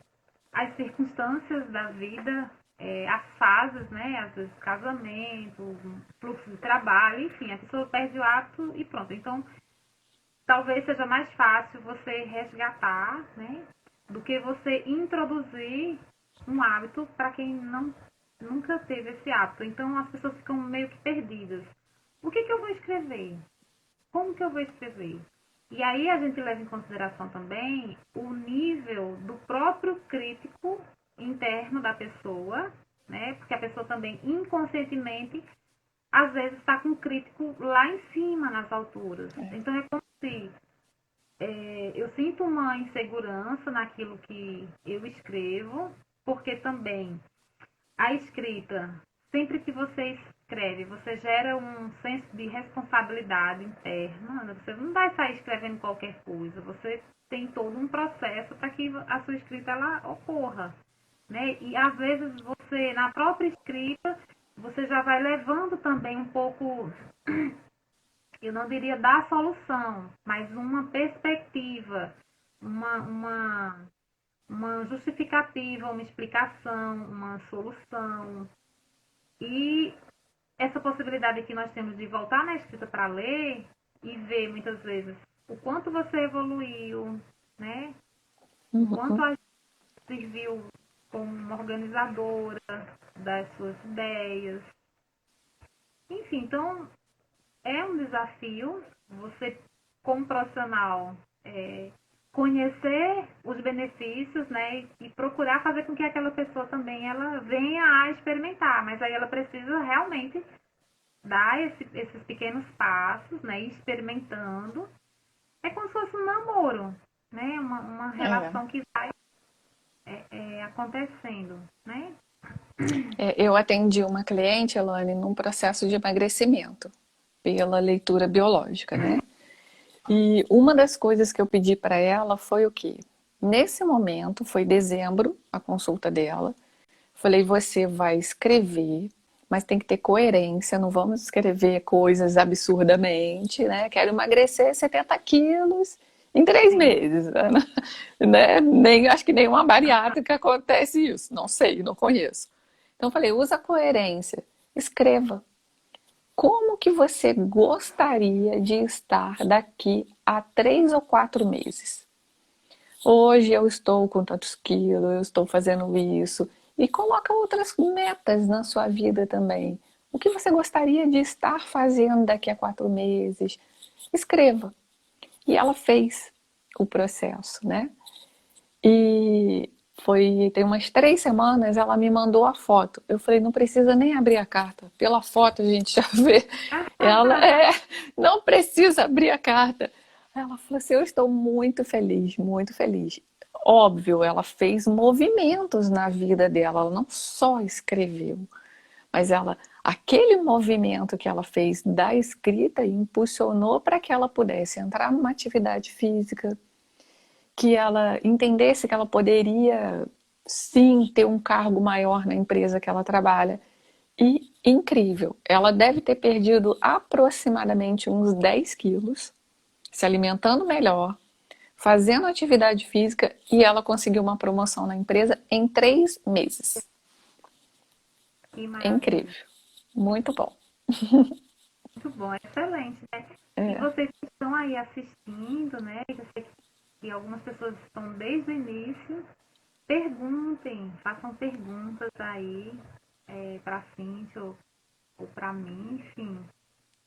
As circunstâncias da vida, as fases, né? Às vezes casamento, fluxo de trabalho, enfim, a pessoa perde o hábito e pronto. Então, talvez seja mais fácil você resgatar, né? Do que você introduzir um hábito para quem nunca teve esse hábito. Então as pessoas ficam meio que perdidas. O que eu vou escrever? Como que eu vou escrever? E aí a gente leva em consideração também o nível do próprio crítico interno da pessoa, né? Porque a pessoa também inconscientemente às vezes está com o crítico lá em cima nas alturas. Então é como se eu sinto uma insegurança naquilo que eu escrevo, porque também a escrita, sempre que você escreve, você gera um senso de responsabilidade interna. Né? Você não vai sair escrevendo qualquer coisa. Você tem todo um processo para que a sua escrita ela ocorra. Né? E às vezes você, na própria escrita, você já vai levando também um pouco, eu não diria dar solução, mas uma perspectiva, uma, uma, uma justificativa, uma explicação, uma solução. E essa possibilidade que nós temos de voltar na escrita para ler e ver muitas vezes o quanto você evoluiu, né? O quanto
Uhum.
a serviu como uma organizadora das suas ideias. Enfim, então é um desafio você, como profissional, conhecer os benefícios, né, e procurar fazer com que aquela pessoa também ela venha a experimentar, mas aí ela precisa realmente dar esses pequenos passos, né, ir experimentando. É como se fosse um namoro, né, uma
É.
relação que vai acontecendo, né?
Eu atendi uma cliente, Elane, num processo de emagrecimento pela leitura biológica, né? E uma das coisas que eu pedi para ela foi o quê? Nesse momento, foi dezembro, a consulta dela. Falei, você vai escrever, mas tem que ter coerência, não vamos escrever coisas absurdamente, né? Quero emagrecer 70 quilos em 3 meses, né? Nem, acho que nenhuma bariátrica acontece isso, não sei, não conheço. Então eu falei, usa coerência, escreva. Como que você gostaria de estar daqui a 3 ou 4 meses? Hoje eu estou com tantos quilos, eu estou fazendo isso. E coloca outras metas na sua vida também. O que você gostaria de estar fazendo daqui a 4 meses? Escreva. E ela fez o processo, né? E tem umas 3 semanas, ela me mandou a foto. Eu falei, não precisa nem abrir a carta. Pela foto a gente já vê. Ela não precisa abrir a carta. Ela falou assim, eu estou muito feliz, muito feliz. Óbvio, ela fez movimentos na vida dela, ela não só escreveu, mas aquele movimento que ela fez da escrita impulsionou para que ela pudesse entrar numa atividade física, que ela entendesse que ela poderia sim ter um cargo maior na empresa que ela trabalha. E incrível, ela deve ter perdido aproximadamente uns 10 quilos, se alimentando melhor, fazendo atividade física, e ela conseguiu uma promoção na empresa em 3 meses.
Que
É
maravilha.
incrível, muito bom.
Muito bom, excelente, né? E
É.
vocês que estão aí assistindo, né? Eu sei que algumas pessoas estão desde o início. Perguntem, façam perguntas aí para a Cintia ou para mim, enfim.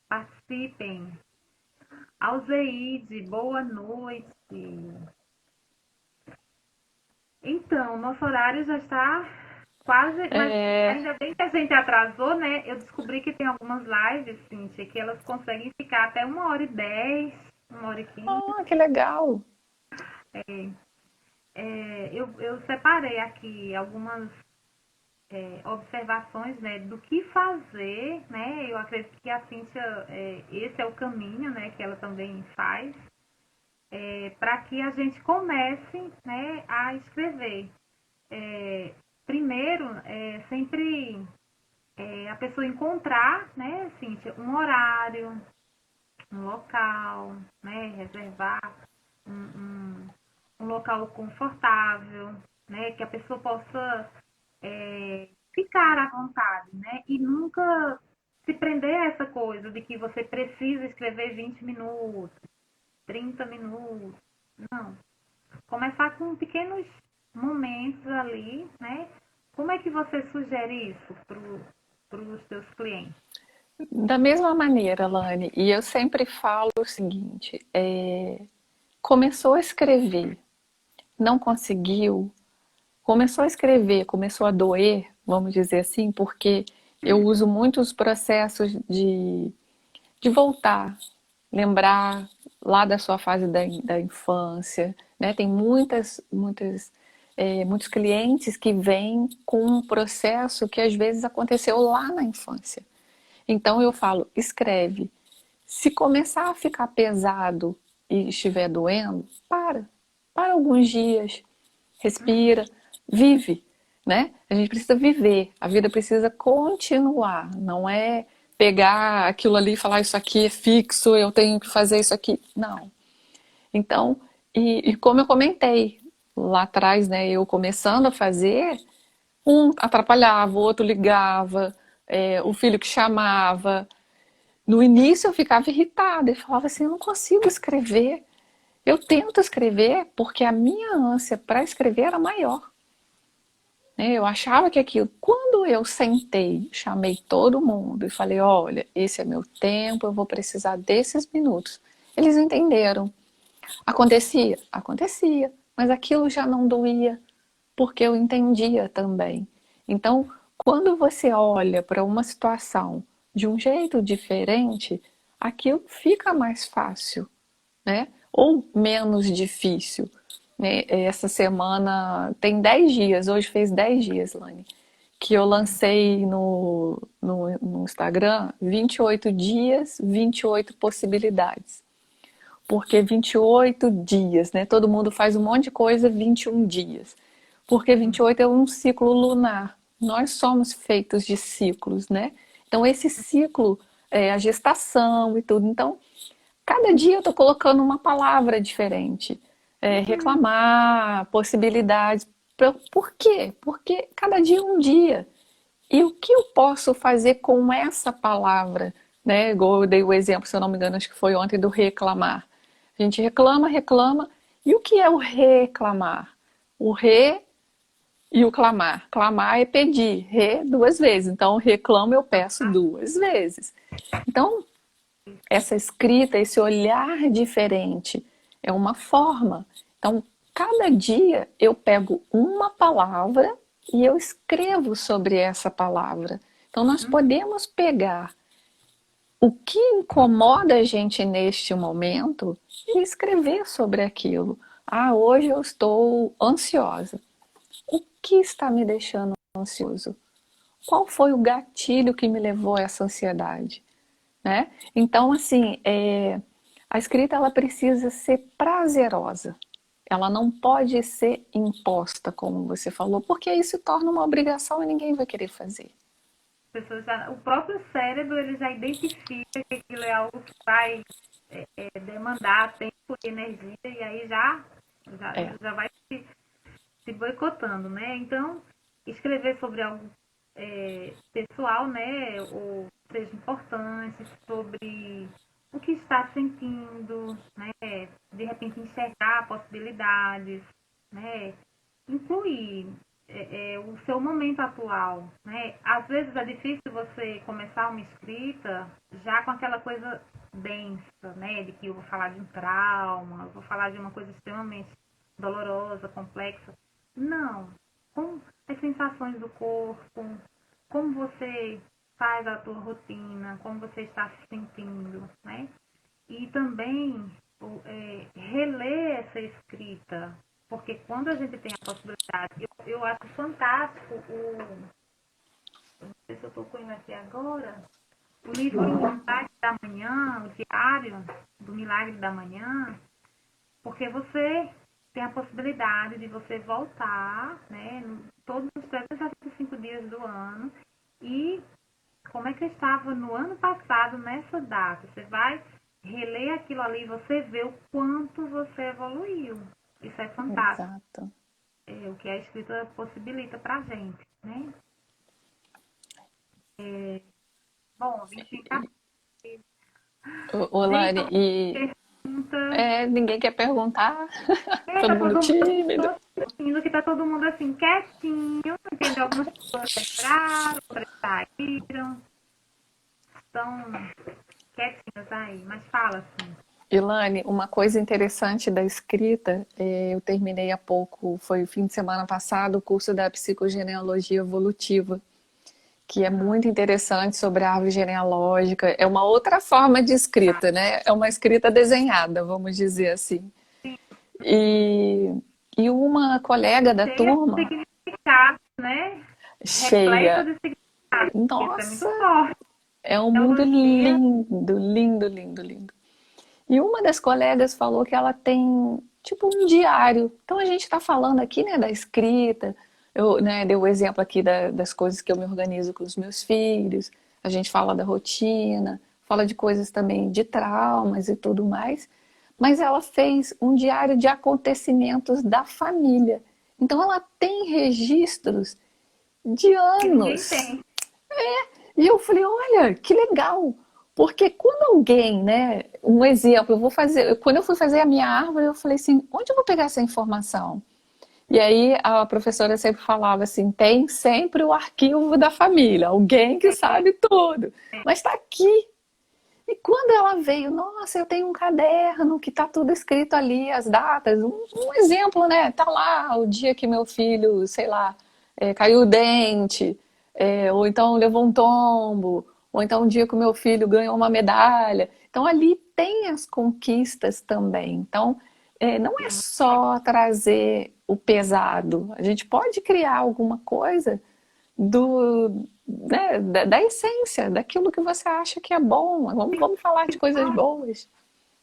Participem. Alzeide, boa noite. Então, nosso horário já está quase, mas
É...
ainda bem que a gente atrasou, né? Eu descobri que tem algumas lives, Cintia, que elas conseguem ficar até 1h10, 1h15.
Ah, que legal.
Eu separei aqui algumas observações, né, do que fazer, né? Eu acredito que a Cíntia, esse é o caminho, né, que ela também faz, para que a gente comece, né, a escrever. Primeiro, sempre a pessoa encontrar, né, Cíntia, um horário, um local, né, reservar um, um, um local confortável, né, que a pessoa possa ficar à vontade, né, e nunca se prender a essa coisa de que você precisa escrever 20 minutos, 30 minutos, não. Começar com pequenos momentos ali, né? Como é que você sugere isso para os seus clientes?
Da mesma maneira, Lani, e eu sempre falo o seguinte: começou a escrever, não conseguiu, começou a escrever, começou a doer, vamos dizer assim, porque eu uso muitos processos de voltar, lembrar lá da sua fase da infância, né? Tem muitos clientes que vêm com um processo que às vezes aconteceu lá na infância. Então eu falo, escreve. Se começar a ficar pesado e estiver doendo, para alguns dias, respira, vive, né? A gente precisa viver, a vida precisa continuar, não é pegar aquilo ali e falar isso aqui é fixo, eu tenho que fazer isso aqui. Não. Então, e como eu comentei lá atrás, né, eu começando a fazer, um atrapalhava, o outro ligava, o filho que chamava. No início eu ficava irritada e falava assim, eu não consigo escrever. Eu tento escrever porque a minha ânsia para escrever era maior. né? Eu achava que aquilo, quando eu sentei, chamei todo mundo e falei, olha, esse é meu tempo, eu vou precisar desses minutos. Eles entenderam. Acontecia? Acontecia, mas aquilo já não doía, porque eu entendia também. Então, quando você olha para uma situação de um jeito diferente, aquilo fica mais fácil, né? Ou menos difícil. Né? Essa semana tem 10 dias, hoje fez 10 dias, Lani, que eu lancei no Instagram 28 dias, 28 possibilidades. Porque 28 dias, né? Todo mundo faz um monte de coisa 21 dias. Porque 28 é um ciclo lunar. Nós somos feitos de ciclos, né? Então, esse ciclo é a gestação e tudo. Então, cada dia eu estou colocando uma palavra diferente. Reclamar, possibilidades. Por quê? Porque cada dia é um dia. E o que eu posso fazer com essa palavra? Né? Igual eu dei o exemplo, se eu não me engano, acho que foi ontem, do reclamar. A gente reclama, reclama. E o que é o reclamar? O re e o clamar. Clamar é pedir, re duas vezes. Então, reclamo, eu peço duas vezes. Então, essa escrita, esse olhar diferente, é uma forma. Então, cada dia eu pego uma palavra e eu escrevo sobre essa palavra. Então, nós podemos pegar o que incomoda a gente neste momento e escrever sobre aquilo. Ah, hoje eu estou ansiosa. O que está me deixando ansioso? Qual foi o gatilho que me levou a essa ansiedade? Né? Então, assim, a escrita ela precisa ser prazerosa. Ela não pode ser imposta, como você falou, porque isso torna uma obrigação e ninguém vai querer fazer.
O próprio cérebro ele já identifica que aquilo é algo que vai demandar tempo e energia e aí já vai se boicotando, né? Então, escrever sobre algo pessoal, né? Ou seja, importante, sobre o que está sentindo, né? De repente enxergar possibilidades, né? Incluir o seu momento atual, né? Às vezes é difícil você começar uma escrita já com aquela coisa densa, né? De que eu vou falar de um trauma, eu vou falar de uma coisa extremamente dolorosa, complexa. Não. Com as sensações do corpo, como você faz a tua rotina, como você está se sentindo, né? E também reler essa escrita, porque quando a gente tem a possibilidade, eu acho fantástico não sei se eu estou com ele aqui agora, o livro Milagre da Manhã, o diário do Milagre da Manhã, porque você tem a possibilidade de você voltar, né, todos os 365 dias do ano e como é que eu estava no ano passado nessa data. Você vai reler aquilo ali e você vê o quanto você evoluiu. Isso é fantástico.
Exato.
O que a escrita possibilita para a gente, né? Bom, 25
Ô, Lari, e ninguém quer perguntar, todo mundo tímido.
Sentindo que tá todo mundo assim, quietinho, entendeu? Algumas pessoas entraram, outras saíram, estão quietinhas aí, mas fala assim.
Ilane, uma coisa interessante da escrita, eu terminei há pouco, foi o fim de semana passado, o curso da psicogenealogia evolutiva, que é muito interessante sobre a árvore genealógica. É uma outra forma de escrita, né? É uma escrita desenhada, vamos dizer assim. E uma colega da turma,
significado, né?
cheia,
De significado.
nossa,
é
um mundo lindo, lindo, lindo, lindo. E uma das colegas falou que ela tem tipo um diário. Então a gente está falando aqui, né, da escrita. Eu, né, dei o exemplo aqui das coisas que eu me organizo com os meus filhos. A gente fala da rotina, fala de coisas também de traumas e tudo mais. Mas ela fez um diário de acontecimentos da família. Então ela tem registros de anos.
Ninguém tem.
E eu falei, olha, que legal. Porque quando alguém, né, um exemplo, quando eu fui fazer a minha árvore, eu falei assim, onde eu vou pegar essa informação? E aí a professora sempre falava assim, tem sempre o arquivo da família, alguém que sabe tudo, mas está aqui. E quando ela veio, nossa, eu tenho um caderno que tá tudo escrito ali, as datas, um exemplo, né? Tá lá o dia que meu filho, sei lá, caiu o dente, ou então levou um tombo, ou então o dia que o meu filho ganhou uma medalha. Então ali tem as conquistas também. Então não é só trazer o pesado, a gente pode criar alguma coisa da essência, daquilo que você acha que é bom. Vamos falar de coisas boas.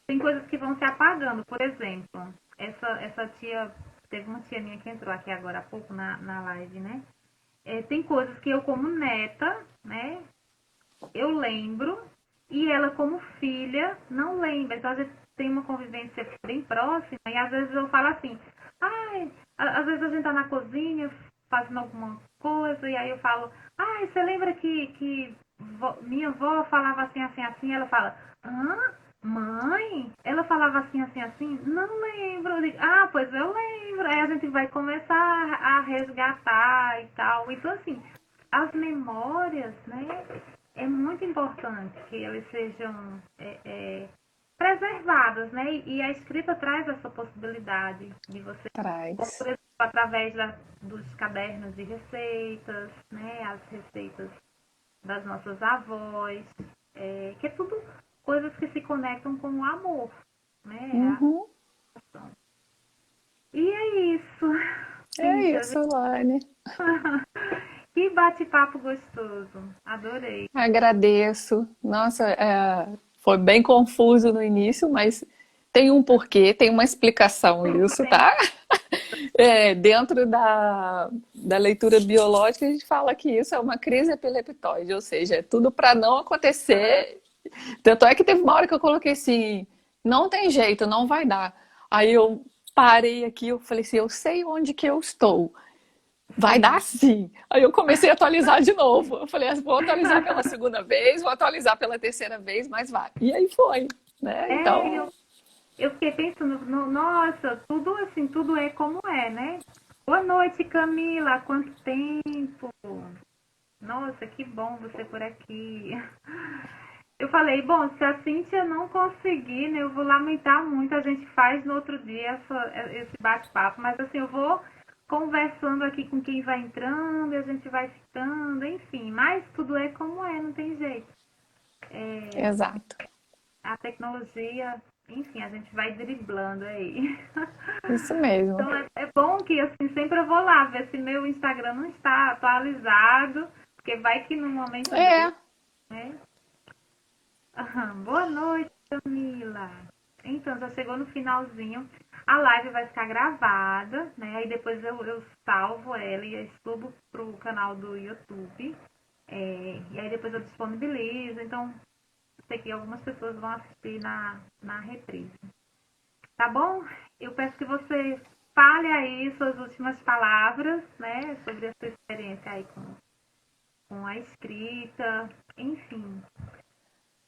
Tem coisas que vão se apagando. Por exemplo, essa tia, teve uma tia minha que entrou aqui agora há pouco na live, né? Tem coisas que eu como neta, né? Eu lembro, e ela como filha não lembra. Então a gente tem uma convivência bem próxima, e às vezes eu falo assim, ai, às vezes a gente tá na cozinha fazendo alguma coisa, e aí eu falo, ai, você lembra que minha avó falava assim, assim, assim? Ela fala, hã? Mãe? Ela falava assim, assim, assim? Não lembro. Eu digo, ah, pois eu lembro. Aí a gente vai começar a resgatar e tal. Então, assim, as memórias, né? É muito importante que elas sejam preservadas, né? E a escrita traz essa possibilidade de você, por
Traz.
exemplo, através dos cadernos de receitas, né? As receitas das nossas avós, que é tudo coisas que se conectam com o amor, né?
Uhum.
E é isso,
É
Cíntia.
isso, Lani.
Que bate-papo gostoso. Adorei.
Agradeço. Nossa, foi bem confuso no início, mas tem um porquê, tem uma explicação isso, tá? Dentro da leitura biológica, a gente fala que isso é uma crise epileptóide, ou seja, é tudo para não acontecer. Tanto é que teve uma hora que eu coloquei assim, não tem jeito, não vai dar. Aí eu parei aqui, eu falei assim, eu sei onde que eu estou. Vai dar
Sim.
sim. Aí eu comecei a atualizar de novo. Eu falei, vou atualizar pela segunda vez, vou atualizar pela terceira vez, mas vai. E aí foi, né?
Eu,
Então,
eu fiquei pensando, nossa, tudo assim, tudo é como é, né? Boa noite, Camila. Há quanto tempo? Nossa, que bom você por aqui. Eu falei, bom, se a Cíntia não conseguir, né, eu vou lamentar muito. A gente faz no outro dia esse bate-papo, mas assim, eu vou conversando aqui com quem vai entrando e a gente vai citando, enfim. Mas tudo é como é, não tem jeito.
exato.
A tecnologia, enfim, a gente vai driblando aí.
Isso mesmo.
Então é bom que assim, sempre eu vou lá ver se meu Instagram não está atualizado, porque vai que no momento
É,
desse, né? Boa noite, Camila. Então, já chegou no finalzinho. A live vai ficar gravada, né? Aí depois eu salvo ela e subo pro canal do YouTube. E aí depois eu disponibilizo. Então, sei que algumas pessoas vão assistir na reprise. Tá bom? Eu peço que você fale aí suas últimas palavras, né? Sobre a sua experiência aí com a escrita, enfim.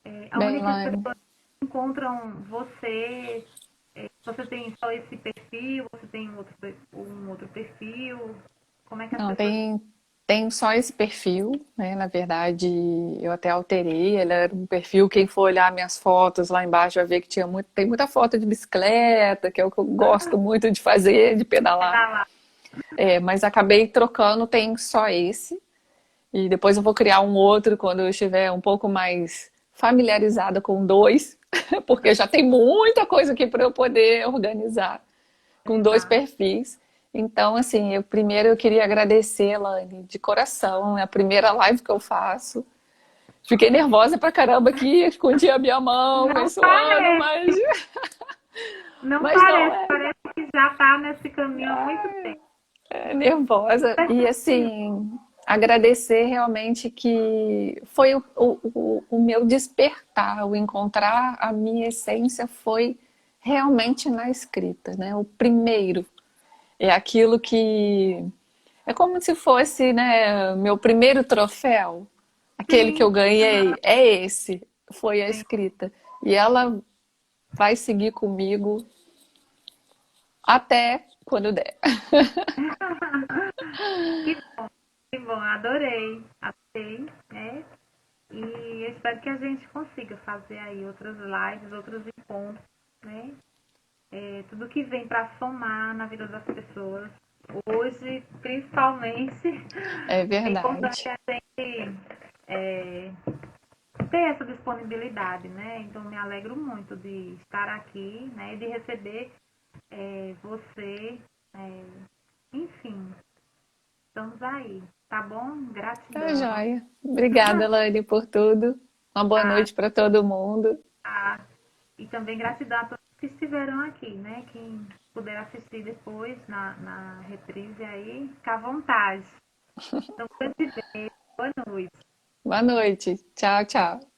bem,
Aonde que as
Lani.
pessoas encontram você? Você tem só esse perfil? Você tem um outro perfil? Como é que as
Não,
pessoas...
tem só esse perfil, né? Na verdade, eu até alterei. Ele era um perfil, quem for olhar minhas fotos lá embaixo vai ver que tem muita foto de bicicleta, que é o que eu gosto muito de fazer, de pedalar.
pedalar?
Mas acabei trocando, tem só esse. E depois eu vou criar um outro quando eu estiver um pouco mais familiarizada com dois, porque já tem muita coisa aqui para eu poder organizar com dois
Exato.
perfis. Então, assim, primeiro eu queria agradecer, Lani, de coração. É a primeira live que eu faço. Fiquei nervosa pra caramba aqui, escondi a minha mão,
Não
foi suando,
parece, não
mas não
parece,
é,
parece que já está nesse caminho há muito tempo.
nervosa. E assim, agradecer realmente que foi o meu despertar, o encontrar a minha essência foi realmente na escrita, né? O primeiro. É aquilo que é como se fosse, né, meu primeiro troféu. Aquele que
Sim,
eu ganhei é esse, foi a
sim.
escrita. E ela vai seguir comigo Até quando der.
Que bom, que bom, adorei, adorei, né? E eu espero que a gente consiga fazer aí outras lives, outros encontros, né? Tudo que vem para somar na vida das pessoas. Hoje, principalmente,
É
é importante
verdade.
a gente é, ter essa disponibilidade, né? Então, me alegro muito de estar aqui, né? E de receber você, é, enfim, estamos aí, tá bom?
Tá
Gratidão.
joia. Obrigada, Laine, por tudo. Uma boa
Tá,
noite para todo mundo.
tá. E também gratidão a todos que estiveram aqui, né? Quem puder assistir depois na reprise aí, fica à vontade. Então, grande beijo, boa noite.
Boa noite. Tchau, tchau.